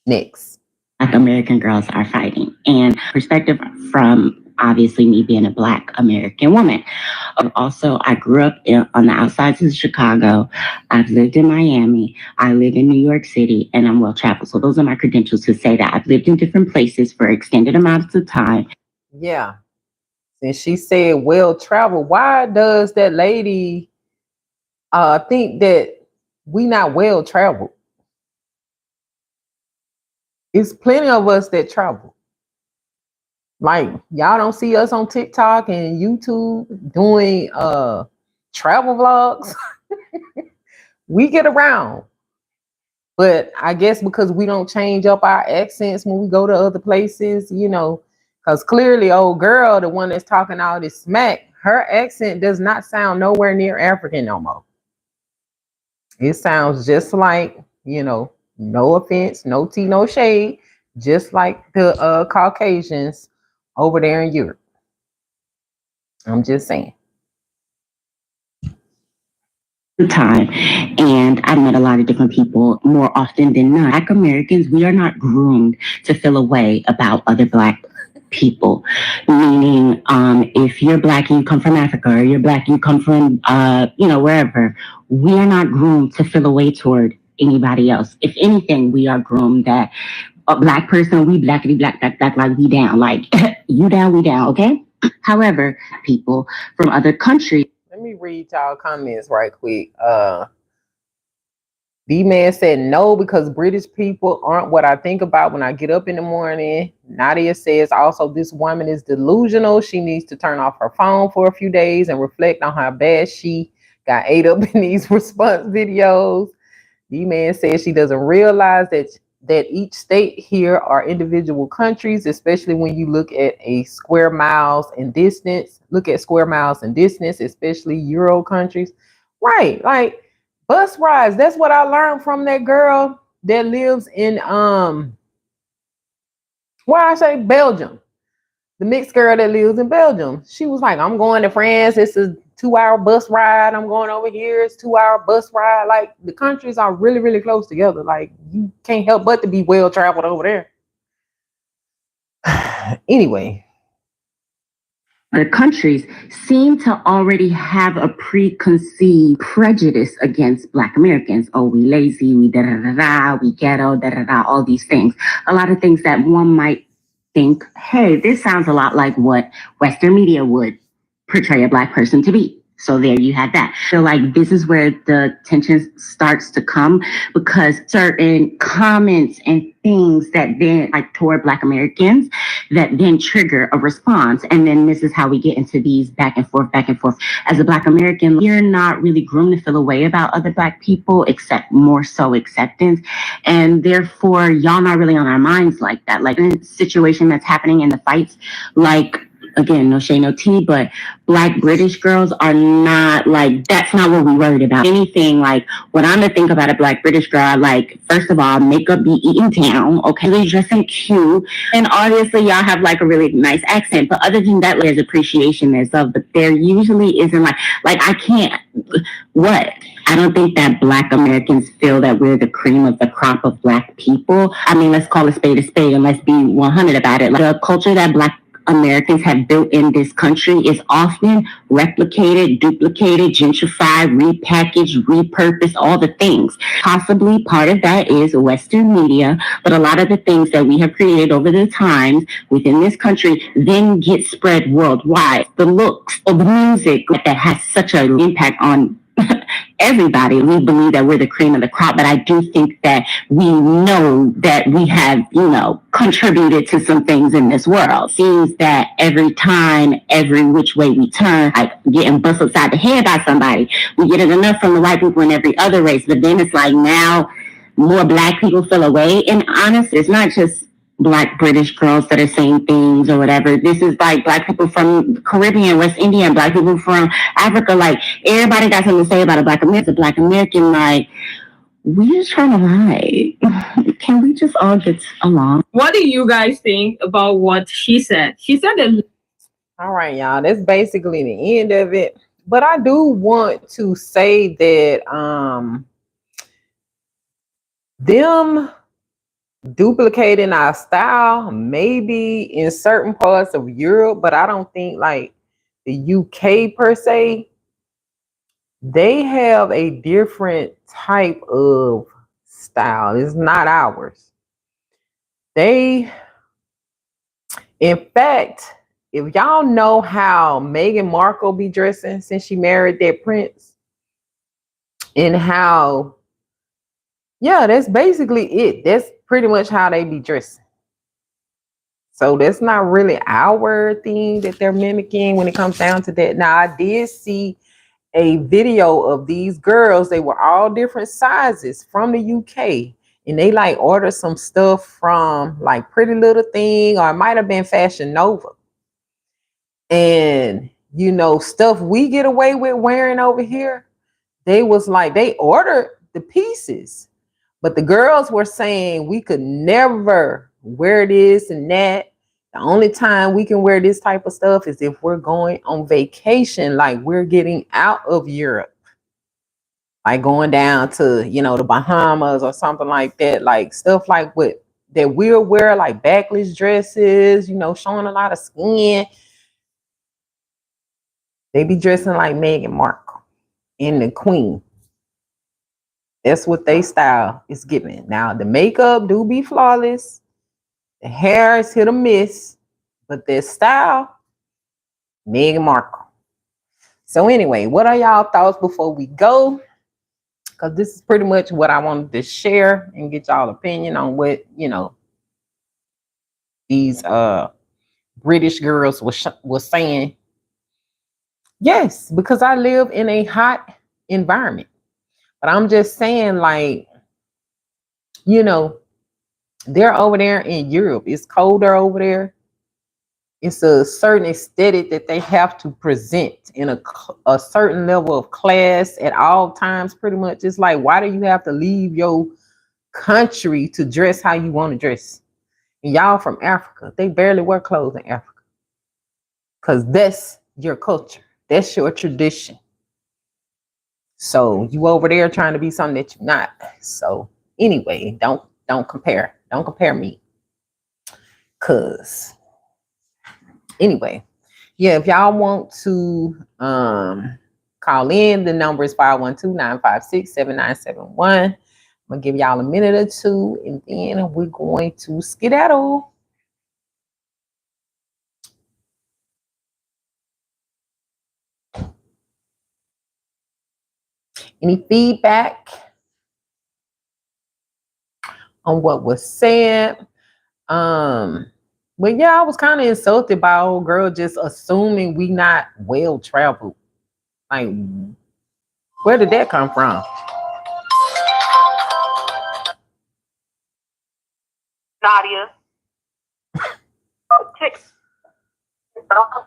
Next. Black American girls are fighting, and perspective from obviously me being a Black American woman. Also, I grew up on the outsides of Chicago. I've lived in Miami. I live in New York City, and I'm well traveled. So those are my credentials to say that I've lived in different places for extended amounts of time. Yeah. And she said well traveled. Why does that lady think that we not well traveled? It's plenty of us that travel. Like y'all don't see us on TikTok and YouTube doing travel vlogs. We get around. But I guess because we don't change up our accents when we go to other places, you know, Because clearly, old girl, the one that's talking all this smack, her accent does not sound nowhere near African no more. It sounds just like, you know, no offense, no tea, no shade, just like the Caucasians over there in Europe. I'm just saying. Time, and I've met a lot of different people. More often than not, Black Americans, we are not groomed to feel a way about other Black people. Meaning, if you're Black and you come from Africa, or you're Black and you come from, wherever, we are not groomed to feel a way toward anybody else. If anything, we are groomed that a Black person, we blackity black, like we down, like you down, we down, okay? However, people from other countries. Let me read y'all comments right quick. D-Man said no, because British people aren't what I think about when I get up in the morning. Nadia says also this woman is delusional. She needs to turn off her phone for a few days and reflect on how bad she got ate up in these response videos. D-Man says she doesn't realize that each state here are individual countries, especially when you look at square miles and distance. Look at square miles and distance, especially Euro countries. Right, like bus rides. That's what I learned from that girl that lives in Belgium. The mixed girl that lives in Belgium. She was like, I'm going to France. It's a 2-hour bus ride. I'm going over here. It's 2-hour bus ride. Like the countries are really, really close together. Like you can't help but to be well traveled over there. Anyway. The countries seem to already have a preconceived prejudice against Black Americans. Oh, we lazy, we da-da-da-da, we ghetto, da-da-da, all these things. A lot of things that one might think, hey, this sounds a lot like what Western media would portray a Black person to be. So there you have that. So like this is where the tension starts to come, because certain comments and things that then like toward Black Americans that then trigger a response. And then this is how we get into these back and forth. As a Black American, you're not really groomed to feel a way about other Black people, except more so acceptance. And therefore, y'all not really on our minds like that. Like in a situation that's happening in the fights, like, again, no shade, no tea, but Black British girls are not like, that's not what we worried about. Anything like what I'm gonna think about a Black British girl, like, first of all, makeup be eating down, okay, really dressing cute. And obviously y'all have like a really nice accent, but other than that, there's appreciation there's love, but there usually isn't like I can't, what? I don't think that Black Americans feel that we're the cream of the crop of Black people. I mean, let's call a spade and let's be 100 about it. Like, the culture that Black Americans have built in this country is often replicated, duplicated, gentrified, repackaged, repurposed, all the things. Possibly part of that is Western media, but a lot of the things that we have created over the times within this country then get spread worldwide. The looks of the music that has such an impact on everybody. We believe that we're the cream of the crop, but I do think that we know that we have, contributed to some things in this world. Seems that every time, every which way we turn, like getting bust upside the head by somebody, we get it enough from the white people in every other race, but then it's like now more Black people feel away. And honestly, it's not just Black British girls that are saying things or whatever. This is like Black people from Caribbean, West Indian, Black people from Africa. Like everybody got something to say about a Black American. Black American, like, we just trying to lie. Can we just all get along? What do you guys think about what she said? She said that. All right, y'all. That's basically the end of it. But I do want to say that them duplicating our style maybe in certain parts of Europe, but I don't think like the UK per se. They have a different type of style. It's not ours. In fact, if y'all know how Meghan Markle be dressing since she married that prince, and how, yeah, that's basically it. That's pretty much how they be dressing. So that's not really our thing that they're mimicking when it comes down to that. Now, I did see a video of these girls. They were all different sizes from the UK. and they like ordered some stuff from like Pretty Little Thing, or it might have been Fashion Nova. And you know, stuff we get away with wearing over here, they was like, they ordered the pieces, but the girls were saying we could never wear this and that. The only time we can wear this type of stuff is if we're going on vacation, like we're getting out of Europe, like going down to, you know, the Bahamas or something like that, like stuff like what that we'll wear, like backless dresses, you know, showing a lot of skin. They be dressing like Meghan Markle and the Queen. That's what they style is giving. Now the makeup do be flawless, the hair is hit or miss, but their style, Meghan Markle. So anyway, what are y'all thoughts before we go? Because this is pretty much what I wanted to share and get y'all opinion on what, you know, these British girls was saying. Yes, because I live in a hot environment. But I'm just saying, like, you know, they're over there in Europe. It's colder over there. It's a certain aesthetic that they have to present in a certain level of class at all times, pretty much. It's like, why do you have to leave your country to dress how you want to dress? And y'all from Africa, they barely wear clothes in Africa. Because that's your culture. That's your tradition. So you over there trying to be something that you're not. So anyway, don't compare. Don't compare me. Cause anyway, yeah, if y'all want to call in, the number is 512-956-7971. I'm gonna give y'all a minute or two, and then we're going to skedaddle. Any feedback on what was said? But yeah, I was kind of insulted by old girl just assuming we not well traveled. Like, where did that come from? Nadia.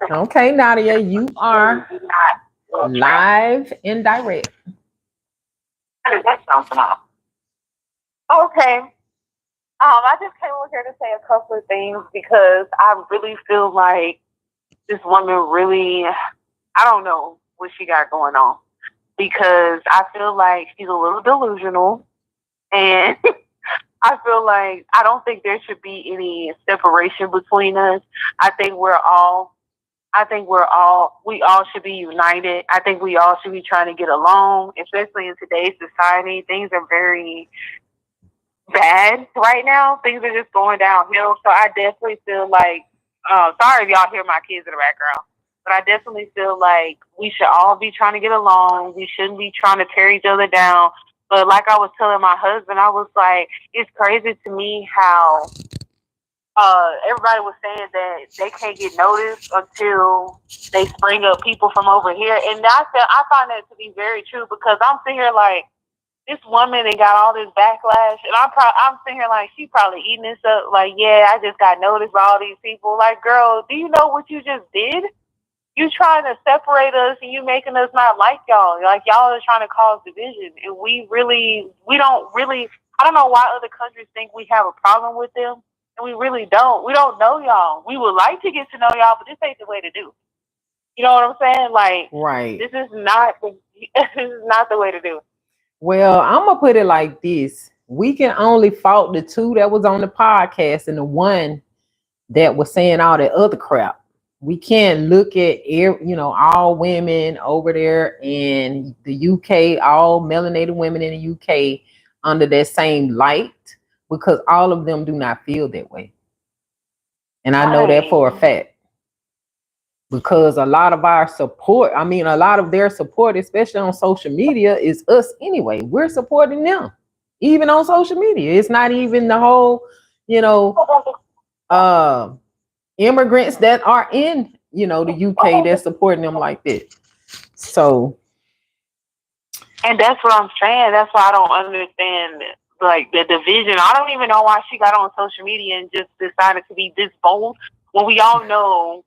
Okay, Nadia, you are live and direct. How did that sound from? Okay. I just came over here to say a couple of things because I really feel like this woman really, I don't know what she got going on, because I feel like she's a little delusional, and I feel like I don't think there should be any separation between us. We all should be united. I think we all should be trying to get along, especially in today's society. Things are very bad right now. Things are just going downhill. So I definitely feel like, sorry if y'all hear my kids in the background, but I definitely feel like we should all be trying to get along. We shouldn't be trying to tear each other down. But like I was telling my husband, I was like, it's crazy to me how everybody was saying that they can't get noticed until they spring up people from over here. And I find that to be very true, because I'm sitting here like, this woman and got all this backlash, and I'm sitting here like, she probably eating this up. Like, yeah, I just got noticed by all these people. Like, girl, do you know what you just did? You trying to separate us, and you making us not like y'all. Like, y'all are trying to cause division, and we don't really. I don't know why other countries think we have a problem with them, and we really don't. We don't know y'all. We would like to get to know y'all, but this ain't the way to do. You know what I'm saying? Like, right? This is not the way to do. Well, I'm gonna put it like this: we can only fault the two that was on the podcast and the one that was saying all that other crap. We can't look at all women over there in the UK, all melanated women in the UK under that same light, because all of them do not feel that way. And I know that for a fact. Because a lot of our support, a lot of their support, especially on social media, is us anyway. We're supporting them, even on social media. It's not even the whole, immigrants that are in, the UK that's supporting them like that. So. And that's what I'm saying. That's why I don't understand like the division. I don't even know why she got on social media and just decided to be this bold when we all know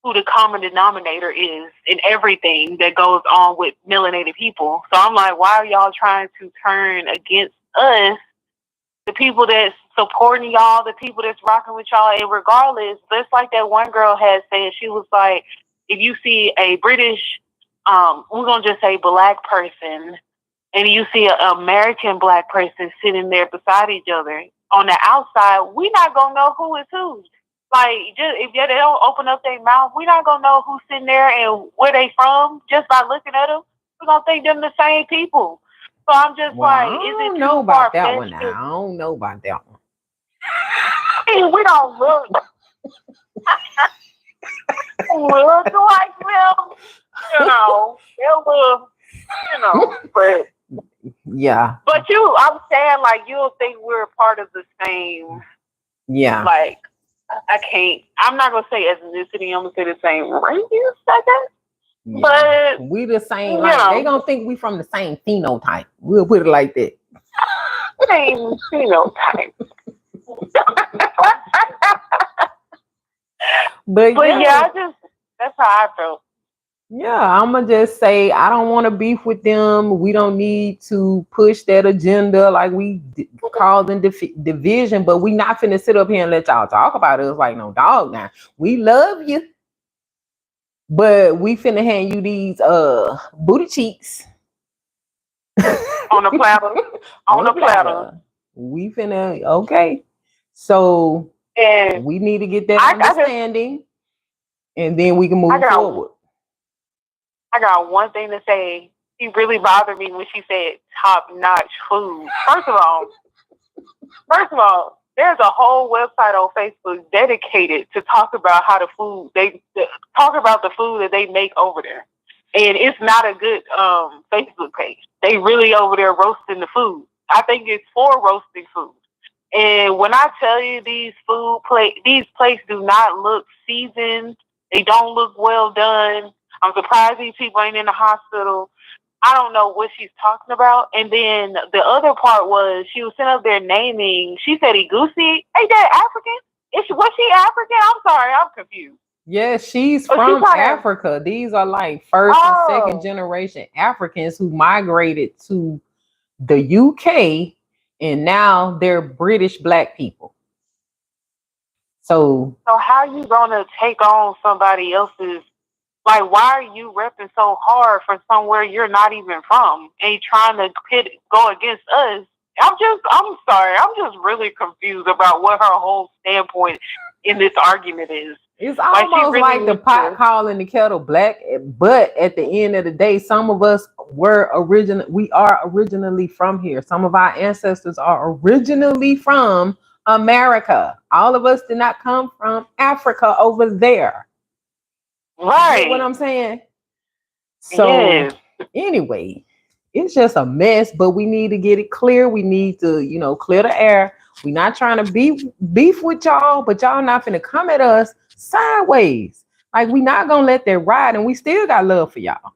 who the common denominator is in everything that goes on with melanated people. So I'm like, why are y'all trying to turn against us, the people that's supporting y'all, the people that's rocking with y'all? And regardless, just like that one girl had said, she was like, if you see a British, we're going to just say black person, and you see an American black person sitting there beside each other, on the outside, we not going to know who is who. Like, just if they don't open up their mouth, we not going to know who's sitting there and where they from just by looking at them. We're going to think them the same people. So I'm just like, is it too about that one far-fetched? now. I don't know about that one. I mean, we don't look like them. You know, but yeah. But I'm saying, like, you'll think we're part of the same. Yeah. Like, I'm not gonna say ethnicity. I'm gonna say the same race, I guess. Yeah. But we the same. Like, they gonna think we from the same phenotype. We'll put it like that. Same phenotype. But yeah, that's how I felt. Yeah, I'm gonna just say I don't want to beef with them. We don't need to push that agenda like we causing division. But we not finna sit up here and let y'all talk about us like no dog. Now we love you, but we finna hand you these booty cheeks on the platter. on the platter. We finna okay. So and we need to get that understanding, and then we can move forward. I got one thing to say. She really bothered me when she said top-notch food. First of all, there's a whole website on Facebook dedicated to talk about how the food talk about the food that they make over there, and it's not a good Facebook page. They really over there roasting the food. I think it's for roasting food. And when I tell you these plates do not look seasoned, they don't look well done. I'm surprised these people ain't in the hospital. I don't know what she's talking about. And then the other part was she was sitting up there naming. She said Igusi. Ain't that African? Was she African? I'm sorry, I'm confused. Yeah, she's from Africa. These are like first and second generation Africans who migrated to the UK, and now they're British black people. So how are you gonna take on somebody else's? Like, why are you repping so hard for somewhere you're not even from and trying to go against us? I'm sorry. I'm just really confused about what her whole standpoint in this argument is. It's almost like the pot calling the kettle black. But at the end of the day, some of us we are originally from here. Some of our ancestors are originally from America. All of us did not come from Africa over there. Right. You know what I'm saying? So anyway, it's just a mess, but we need to get it clear. We need to, clear the air. We're not trying to beef with y'all, but y'all not finna come at us sideways. Like, we not gonna let that ride, and we still got love for y'all.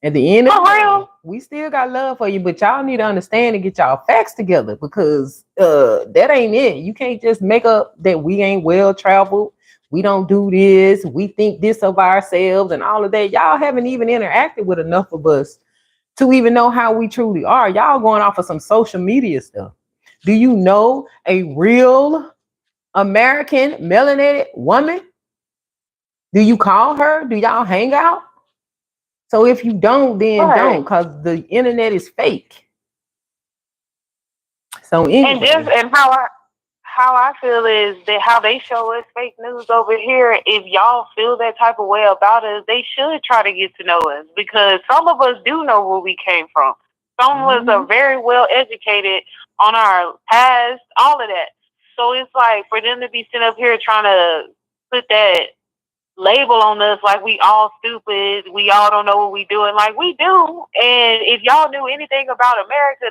At the end of the day, we still got love for you, but y'all need to understand and get y'all facts together, because that ain't it. You can't just make up that we ain't well traveled. We don't do this. We think this of ourselves and all of that. Y'all haven't even interacted with enough of us to even know how we truly are. Y'all going off of some social media stuff. Do you know a real American melanated woman? Do you call her? Do y'all hang out? So if you don't, then don't, because the internet is fake. So anyway. And how I feel is that how they show us fake news over here, if y'all feel that type of way about us, they should try to get to know us, because some of us do know where we came from. Some of us are very well educated on our past, all of that. So it's like for them to be sitting up here trying to put that label on us like we all stupid, we all don't know what we doing, like we do. And if y'all knew anything about America,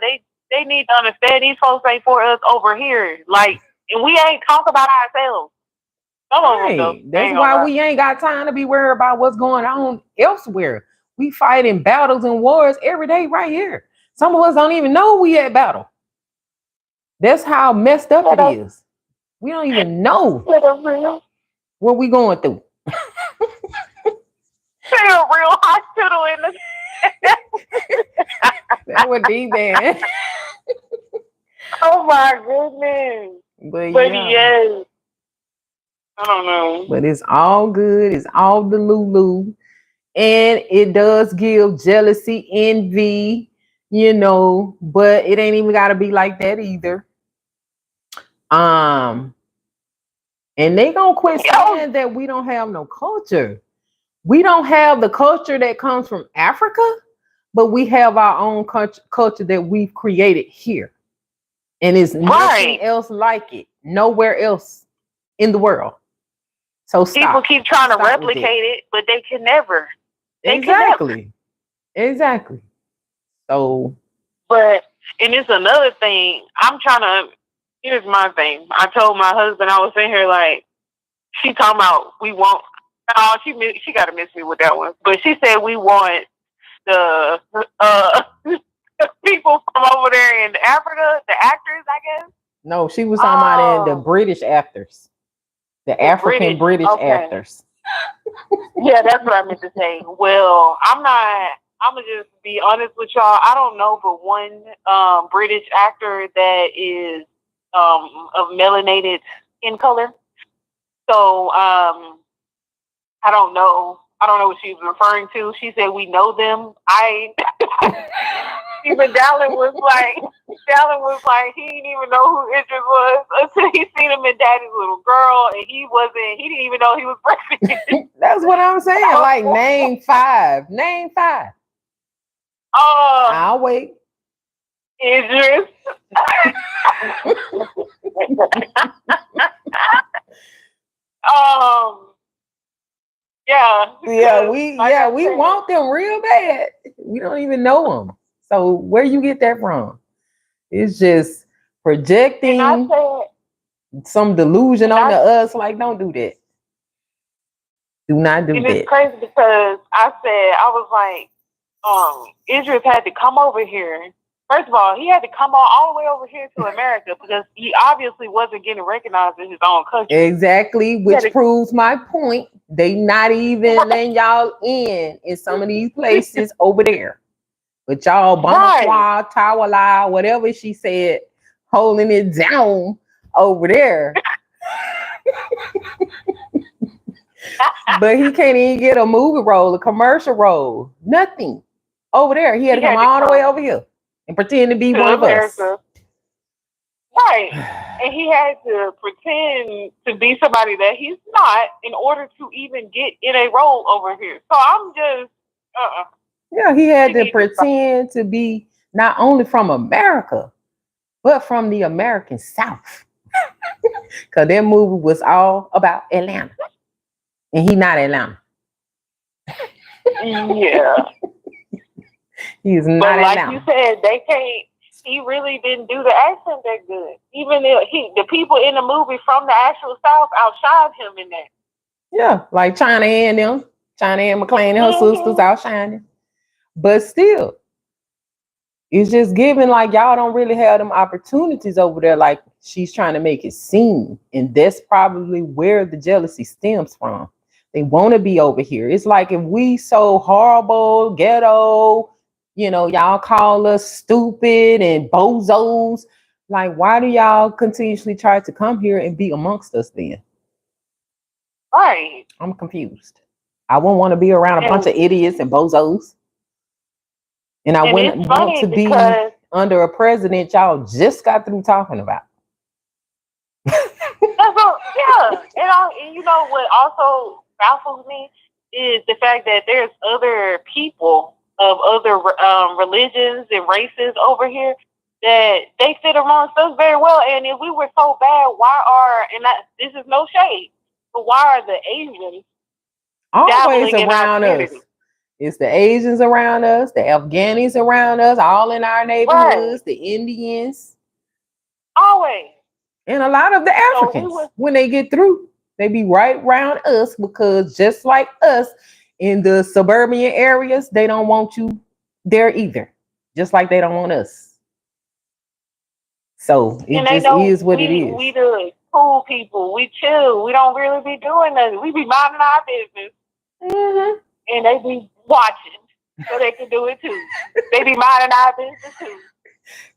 they need to understand these folks ain't for us over here. Like, and we ain't talk about ourselves. That's why we ain't got time to be worried about what's going on elsewhere. We fighting battles and wars every day right here. Some of us don't even know we at battle. That's how messed up it is. We don't even know what we going through. Say a real hospital in the That would be bad. Oh my goodness. But yeah. Yes. I don't know. But it's all good. It's all the Lulu. And it does give jealousy, envy, you know, but it ain't even gotta be like that either. And they gonna quit saying that we don't have no culture. We don't have the culture that comes from Africa, but we have our own culture that we've created here. And it's nothing else like it. Nowhere else in the world. So stop. People keep trying to replicate it, but they can never. Exactly. So, but and it's another thing. Here's my thing. I told my husband, I was sitting here like, she talking about we want. Oh, she got to miss me with that one. But she said we want the people from over there in Africa, the actors, I guess. No, she was talking about the British actors, the African British actors. Yeah, that's what I meant to say. Well, I'm gonna just be honest with y'all. I don't know but one British actor that is of melanated skin color. So I don't know what she was referring to. She said we know them. Even Dallin was like he didn't even know who Idris was until he seen him in Daddy's Little Girl, and he didn't even know he was pregnant. That's what I'm saying. Like name five. I'll wait. Idris. We want them real bad. We don't even know them. So where you get that from? It's just projecting some delusion onto us. Like, don't do that. Do not do that. It's crazy because I was like, Idris had to come over here. First of all, he had to come all the way over here to America because he obviously wasn't getting recognized in his own country. Exactly, which proves my point. They not even letting y'all in some of these places over there. But y'all, Bonsoir, Tawala, whatever she said, holding it down over there. But he can't even get a movie role, a commercial role, nothing. Over there, he had to come all the way over here and pretend to be one of us. Right. And he had to pretend to be somebody that he's not in order to even get in a role over here. So I'm just, Yeah, he had to pretend to be not only from America, but from the American South. Because their movie was all about Atlanta. And he not Atlanta. Yeah. He's not but like Atlanta. you said, he really didn't do the accent that good. Even the people in the movie from the actual South outshined him in that. Yeah, like China and McClain and her sisters outshining. But still, it's just given like y'all don't really have them opportunities over there like she's trying to make it seem. And that's probably where the jealousy stems from. They want to be over here. It's like if we so horrible, ghetto, you know, y'all call us stupid and bozos. Like, why do y'all continuously try to come here and be amongst us then? Right. I'm confused. I wouldn't want to be around a bunch of idiots and bozos. And I wouldn't want to be under a president y'all just got through talking about. And you know what also baffles me is the fact that there's other people of other religions and races over here that they fit amongst us very well. And if we were so bad, this is no shade, but why are the Asians always around us? It's the Asians around us, the Afghanis around us, all in our neighborhoods, the Indians. Always. And a lot of the Africans, when they get through, they be right around us because just like us in the suburban areas, they don't want you there either. Just like they don't want us. So it And they just know is what it is. we the cool people. We chill. We don't really be doing nothing. We be minding our business. Mm-hmm. And they be watching so they can do it too. They be minding our business too.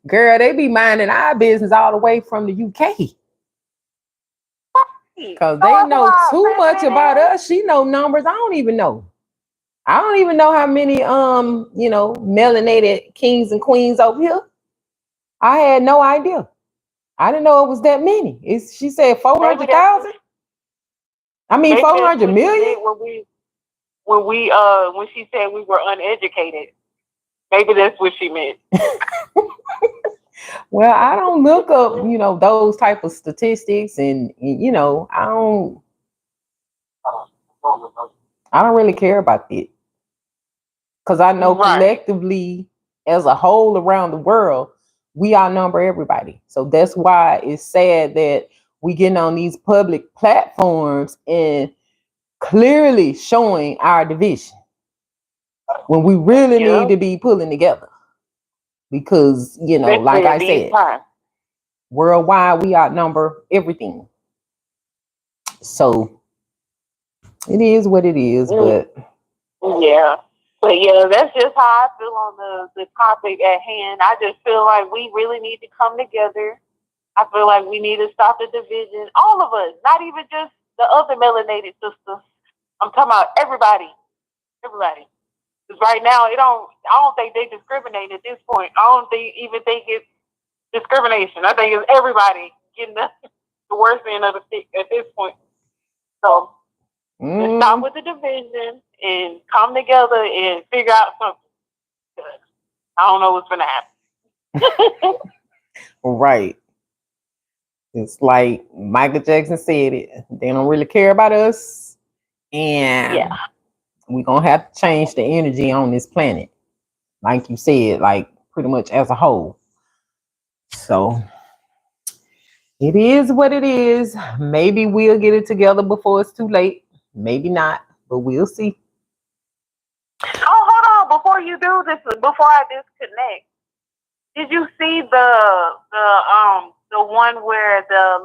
Girl, they be minding our business all the way from the UK. Because they know too much about us. She know numbers I don't even know. I don't even know how many melanated kings and queens over here. I had no idea. I didn't know it was that many. She said 400,000. I mean 400 million. When she said we were uneducated. Maybe that's what she meant. Well, I don't look up, those type of statistics, and I don't really care about it. Because I know collectively, as a whole around the world, we outnumber everybody. So that's why it's sad that we getting on these public platforms and clearly showing our division when we really need to be pulling together. Because, like I said, worldwide, we outnumber everything. So it is what it is, but yeah. But yeah, that's just how I feel on the topic at hand. I just feel like we really need to come together. I feel like we need to stop the division. All of us, not even just the other melanated sisters. I'm talking about everybody. Everybody. Because right now, I don't think they discriminate at this point. I don't even think it's discrimination. I think it's everybody getting the worst end of the stick at this point. So let's stop with the division and come together and figure out something. I don't know what's going to happen. Right. It's like Michael Jackson said it. They don't really care about us. And we're going to have to change the energy on this planet. Like you said, like pretty much as a whole. So it is what it is. Maybe we'll get it together before it's too late. Maybe not, but we'll see. Oh, hold on! Before you do this, before I disconnect, did you see the one where the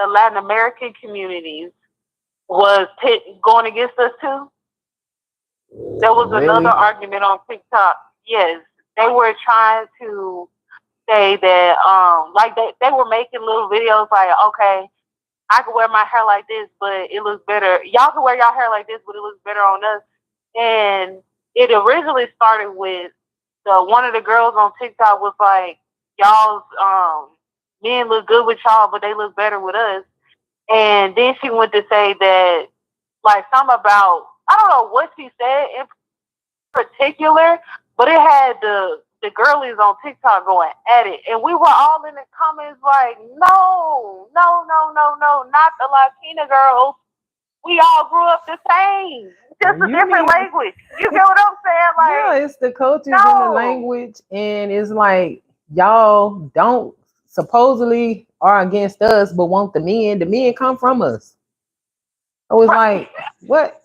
Latin American communities was going against us too? There was another argument on TikTok. Yes, they were trying to say that like they were making little videos like, okay, I can wear my hair like this, but it looks better. Y'all can wear y'all hair like this, but it looks better on us. And it originally started with one of the girls on TikTok was like, y'all's men look good with y'all, but they look better with us. And then she went to say that like something about, I don't know what she said in particular, but it had the girlies on TikTok going at it. And we were all in the comments like, no, not the Latina girls. We all grew up the same. Just a different language. You get what I'm saying? Like, yeah, it's the cultures and the language. And it's like, y'all don't supposedly are against us, but want the men. The men come from us. So it's like, what?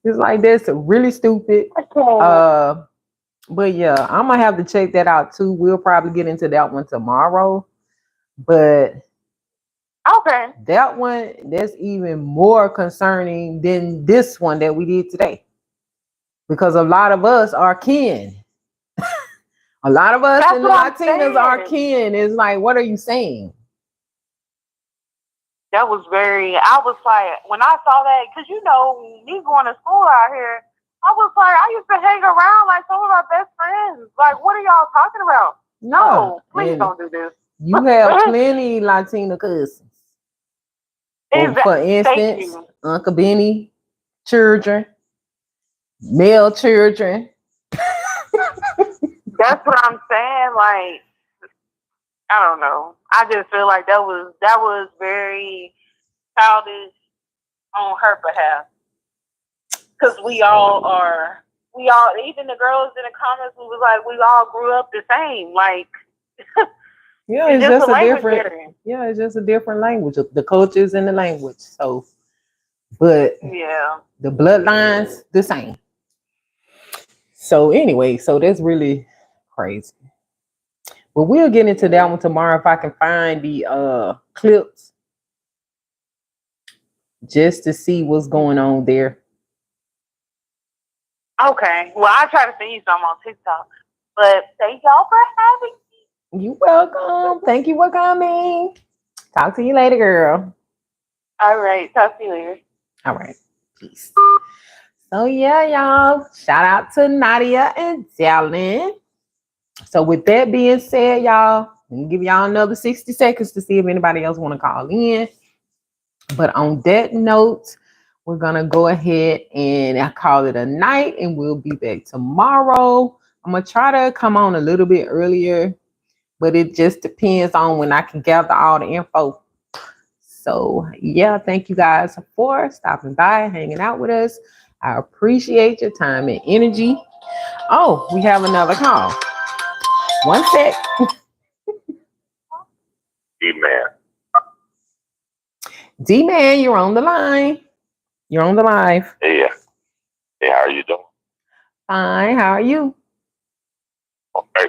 It's like that's really stupid. But yeah, I'm gonna have to check that out too. We'll probably get into that one tomorrow. But that one, that's even more concerning than this one that we did today. Because a lot of us are kin. A lot of us in the Latinas are kin. It's like, what are you saying? That was I was like, when I saw that, because me going to school out here, I was like, I used to hang around like some of my best friends. Like, what are y'all talking about? No, please don't do this. You have plenty Latina cousins. For instance, Uncle Benny, children, male children. That's what I'm saying. Like, I don't know. I just feel like that was very childish on her behalf. Because we all, even the girls in the comments, we was like, we all grew up the same. Like, yeah, it's just a different. Yeah, it's just a different language. The cultures and the language. So, but yeah, the bloodlines the same. So anyway, so that's really crazy. But we'll get into that one tomorrow if I can find the clips just to see what's going on there. Okay. Well, I'll try to send you some on TikTok. But thank y'all for having me. You're welcome. Thank you for coming. Talk to you later, girl. All right. Talk to you later. All right. Peace. So yeah, y'all. Shout out to Nadia and Dylan. So with that being said, y'all, I'm gonna give y'all another 60 seconds to see if anybody else want to call in. But on that note, we're gonna go ahead and call it a night, and we'll be back tomorrow. I'm gonna try to come on a little bit earlier, but it just depends on when I can gather all the info. So yeah, thank you guys for stopping by, hanging out with us. I appreciate your time and energy. Oh, we have another call. One sec. D-Man. D-Man, you're on the line. You're on the live. Yeah. Hey, how are you doing? Fine. How are you? Okay.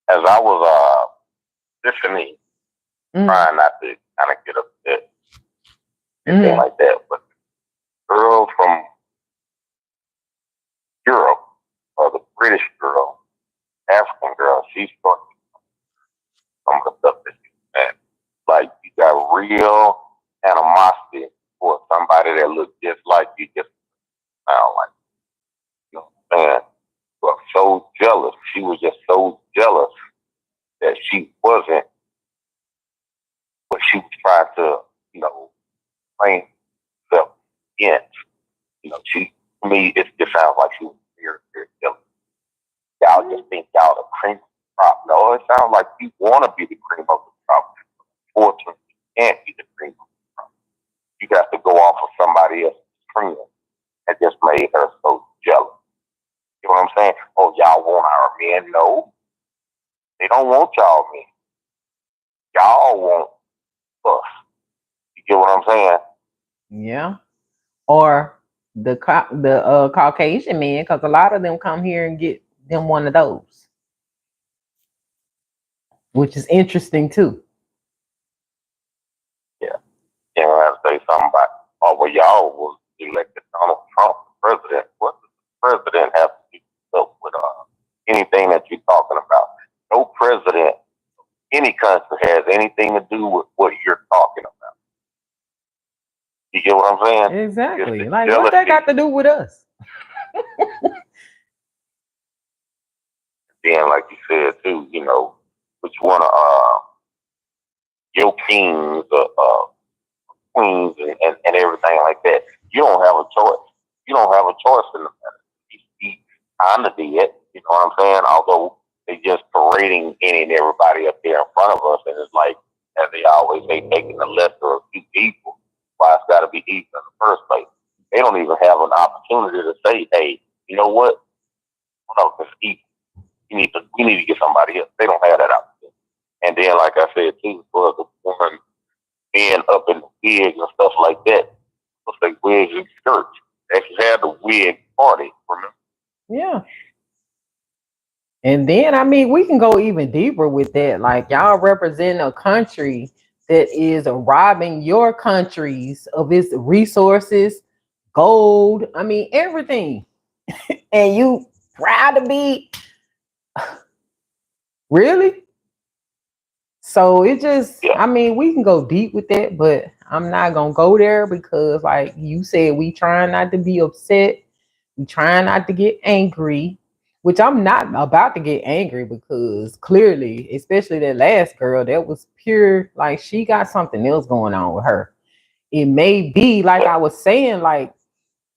As I was listening, trying not to kind of get upset, anything like that, but the girl from Europe, or the British girl, African girl, she's talking some of the stuff that you said. Like, you got real animosity for somebody that looks just like you, just sound like you. You know what I'm saying? But so jealous. She was just so jealous that she wasn't, but she was trying to, you know, claim herself against. You know, she, to me, it just sounds like she was very, very jealous. Y'all just think y'all the cream of the crop. No, it sounds like you want to be the cream of the crop. Fortunately, you can't be the cream of the crop. You got to go off of somebody else's cream that just made her so jealous. You know what I'm saying? Oh, y'all want our men? No. They don't want y'all men. Y'all want us. You get what I'm saying? Yeah. Or the Caucasian men, because a lot of them come here and get them one of those, which is interesting too. Yeah. You know, I have to say something about, oh, well, y'all was elected Donald Trump president. What does the president have to do up with anything that you're talking about? No president of any country has anything to do with what you're talking about. You get what I'm saying? Exactly. Like, what that got to do with us? Then, like you said too, you know, which one of your kings or queens and everything like that. You don't have a choice. You don't have a choice in the matter. He kind of did, you know what I'm saying? Although they just parading any and everybody up there in front of us, and it's like, as they always say, taking the lesser of two people. Why it's got to be equal in the first place? They don't even have an opportunity to say, "Hey, you know what? No, it's equal. We need to get somebody else." They don't have that opportunity. And then, like I said too, for the woman being up in the wigs and stuff like that, looks like wigs and skirts. They actually had the wig party, remember? Yeah. And then, I mean, we can go even deeper with that. Like, y'all represent a country that is robbing your countries of its resources, gold, I mean, everything. And you proud to be, really? So it just, I mean, we can go deep with that, but I'm not gonna go there because, like you said, we trying not to be upset. We trying not to get angry, which I'm not about to get angry because clearly, especially that last girl, that was pure, like she got something else going on with her. It may be, like I was saying, like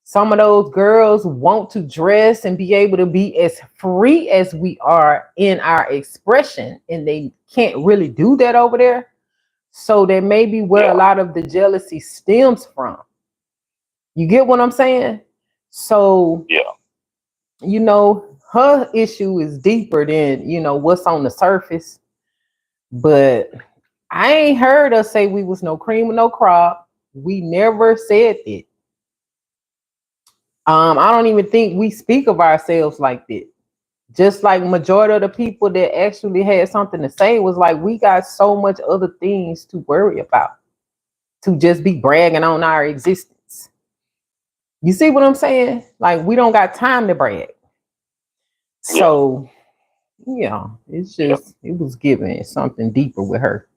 some of those girls want to dress and be able to be as free as we are in our expression, and they can't really do that over there. So that may be where a lot of the jealousy stems from. You get what I'm saying? So, you know, her issue is deeper than, you know, what's on the surface. But I ain't heard us say we was no cream or no crop. We never said that. I don't even think we speak of ourselves like that. just like majority of the people that actually had something to say was like, we got so much other things to worry about, to just be bragging on our existence. You see what I'm saying? Like, we don't got time to brag. So, yeah, it's just, it was giving something deeper with her.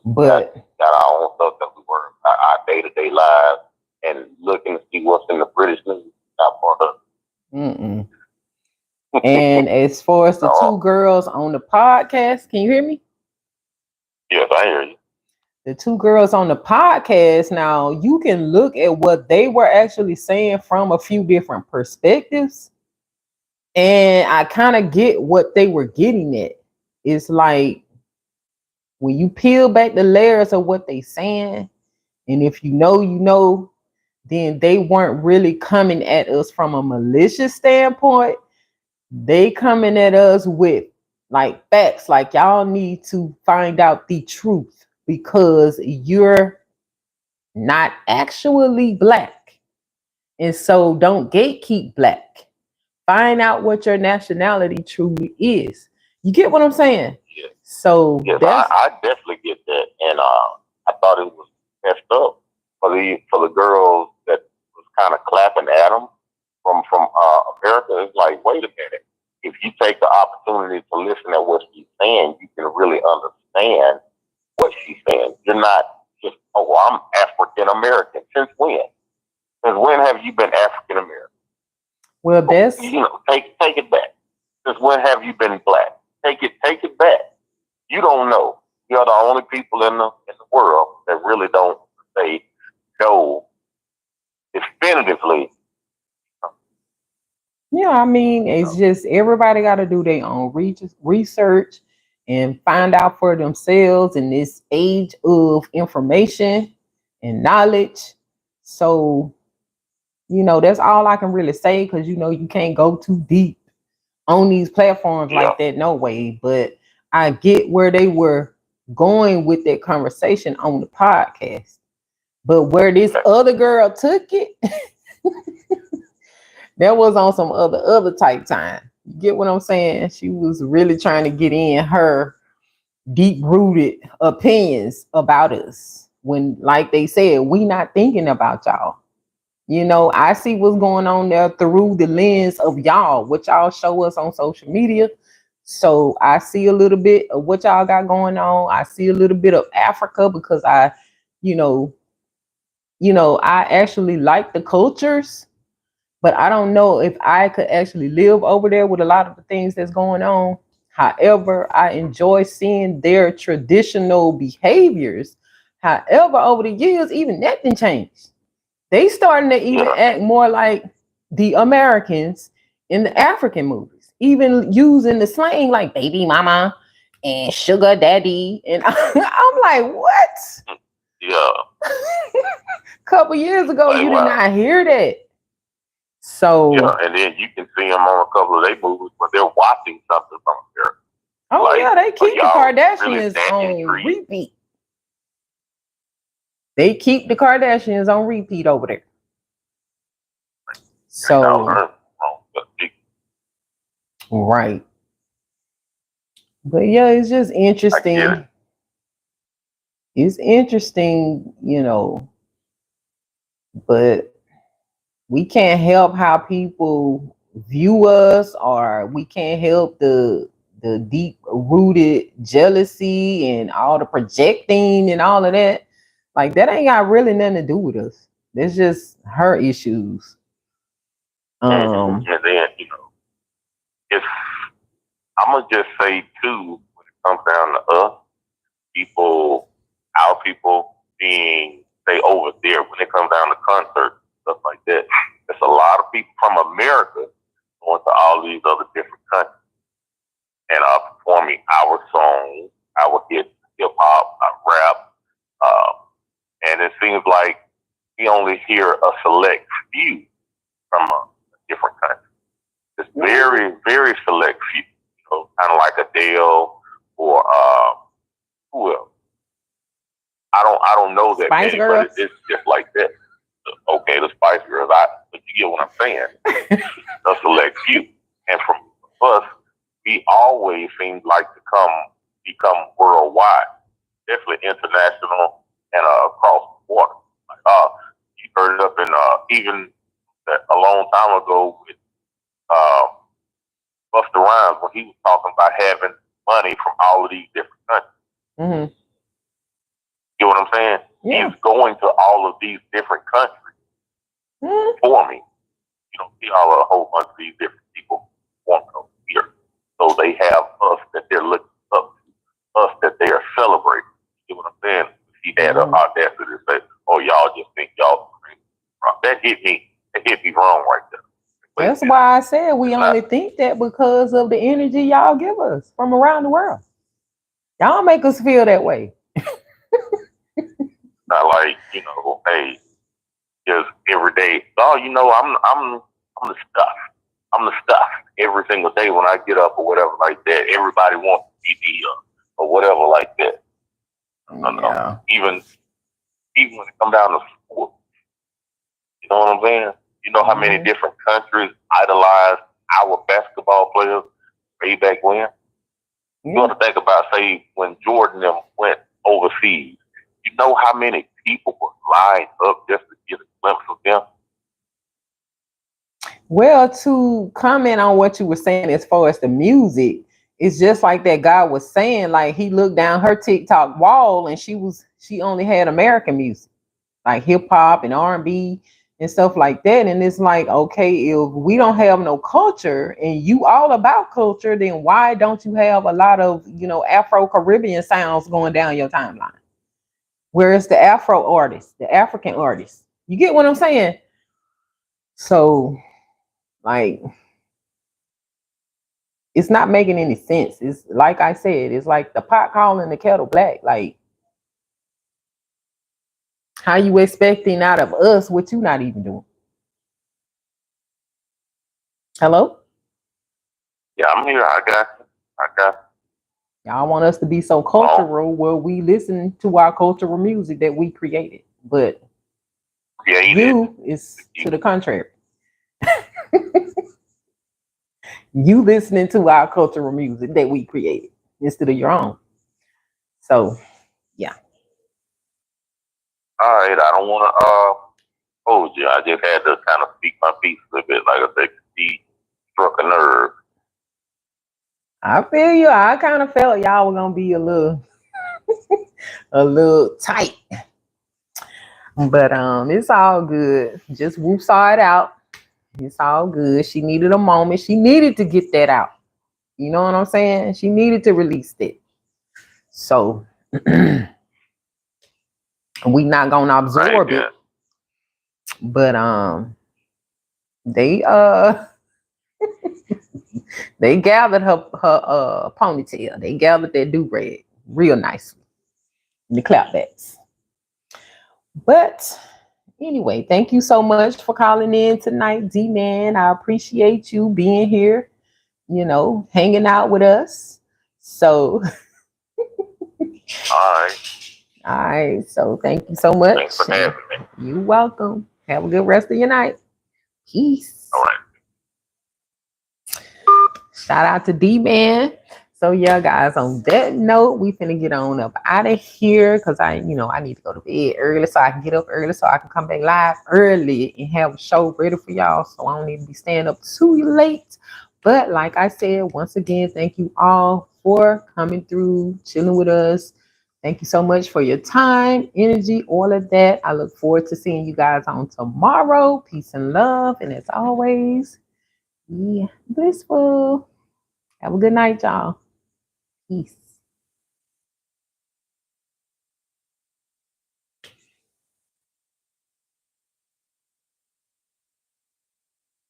But got our own stuff that we work our day-to-day lives and looking to see what's in the British news. Not part of mm-mm. And as far as the two girls on the podcast, can you hear me? Yes, I hear you. The two girls on the podcast, now you can look at what they were actually saying from a few different perspectives. And I kind of get what they were getting at. It's like, when you peel back the layers of what they saying, and if you know, then they weren't really coming at us from a malicious standpoint. They coming at us with like facts, like y'all need to find out the truth because you're not actually black. And so don't gatekeep black. Find out what your nationality truly is. You get what I'm saying? Yes. So yes, I definitely get that. And I thought it was messed up for the girls that was kind of clapping at them from America. It's like, wait a minute. If you take the opportunity to listen to what she's saying, you can really understand what she's saying. You're not just, oh, I'm African American. Since when? Since when have you been African American? Well, that's take it back. Since when have you been black? Take it back. You don't know. You're the only people in the world that really don't say no definitively. Yeah, I mean, it's just everybody got to do their own research and find out for themselves in this age of information and knowledge. So, that's all I can really say because, you can't go too deep on these platforms like that, no way. But I get where they were going with that conversation on the podcast. But where this other girl took it, that was on some other type time. You get what I'm saying? She was really trying to get in her deep-rooted opinions about us. When, like they said, we not thinking about y'all. I see what's going on there through the lens of y'all, what y'all show us on social media. So I see a little bit of what y'all got going on. I see a little bit of Africa because I actually like the cultures, but I don't know if I could actually live over there with a lot of the things that's going on. However, I enjoy seeing their traditional behaviors. However, over the years, even that didn't change. They starting to even act more like the Americans in the African movies, even using the slang like baby mama and sugar daddy. And I'm like, what? Yeah. Couple years ago, you did not hear that. So and then you can see them on a couple of their movies when they're watching something from America. Oh yeah, they keep the Kardashians on repeat. They keep the Kardashians on repeat over there. So right. But yeah, it's just interesting. It's interesting, but we can't help how people view us, or we can't help the deep-rooted jealousy and all the projecting and all of that. Like, that ain't got really nothing to do with us. That's just her issues. And then, if I'm gonna just say too, when it comes down to us, our people being, say, over there, when it comes down to concerts, stuff like that, there's a lot of people from America going to all these other different countries and performing our songs, our hip hop, our rap, and it seems like we only hear a select few from a different country. It's very, very select few, kind of like Adele or who else? I don't know that many, but it's just like that. Okay, the Spice Girls, but you get what I'm saying. A select few. And from us, we always seem like to become worldwide, definitely international and across the water. You heard it up in even a long time ago with Busta Rhymes when he was talking about having money from all of these different countries. Mm-hmm. You know what I'm saying? Yeah. He's going to all of these different countries for me. You don't see all a whole bunch of these different people want to go here. So they have us that they're looking up to, us that they are celebrating. You know what I'm saying? He had an audacity to say, "Oh, y'all just think y'all crazy." That hit me. It hit me wrong right there. That's why I said we only think that because of the energy y'all give us from around the world. Y'all make us feel that way. Not like, you know, hey, just every day. Oh, you know, I'm the stuff. I'm the stuff every single day when I get up or whatever like that. Everybody wants to be me or whatever like that. Yeah. Even when it comes down to sport, you know what I'm saying? You know how many different countries idolize our basketball players way back when? You want to think about, say, when Jordan them went overseas. You know how many people were lined up just to get a glimpse of them? Well, to comment on what you were saying as far as the music, it's just like that guy was saying, like he looked down her TikTok wall and she only had American music, like hip hop and R&B and stuff like that. And it's like, okay, if we don't have no culture and you all about culture, then why don't you have a lot of, you know, Afro-Caribbean sounds going down your timeline? Whereas the Afro artists, the African artists, you get what I'm saying? So, like, it's not making any sense. It's like I said, it's like the pot calling the kettle black. Like, how you expecting out of us what you not even doing? Hello? Yeah, I'm here. I got you. Y'all want us to be so cultural where we listen to our cultural music that we created. But you is to the contrary. You listening to our cultural music that we created instead of your own. So, yeah. All right, I don't want to hold you. I just had to kind of speak my piece a little bit. Like I said, he struck a nerve. I feel you. I kind of felt y'all were gonna be a little tight. But it's all good. Just whoop-saw it out. It's all good. She needed a moment. She needed to get that out. You know what I'm saying? She needed to release it. So we not gonna absorb it. But they they gathered her ponytail. They gathered that do-rag real nicely. The clapbacks. But anyway, thank you so much for calling in tonight, D-Man. I appreciate you being here, you know, hanging out with us. So All right. So thank you so much. Thanks for having me. You're welcome. Have a good rest of your night. Peace. All right. Shout out to D-Man. So yeah, guys, on that note, we finna get on up out of here because I need to go to bed early so I can get up early so I can come back live early and have a show ready for y'all. So I don't need to be staying up too late. But like I said, once again, thank you all for coming through, chilling with us. Thank you so much for your time, energy, all of that. I look forward to seeing you guys on tomorrow. Peace and love. And as always, blissful. Have a good night, y'all. Peace.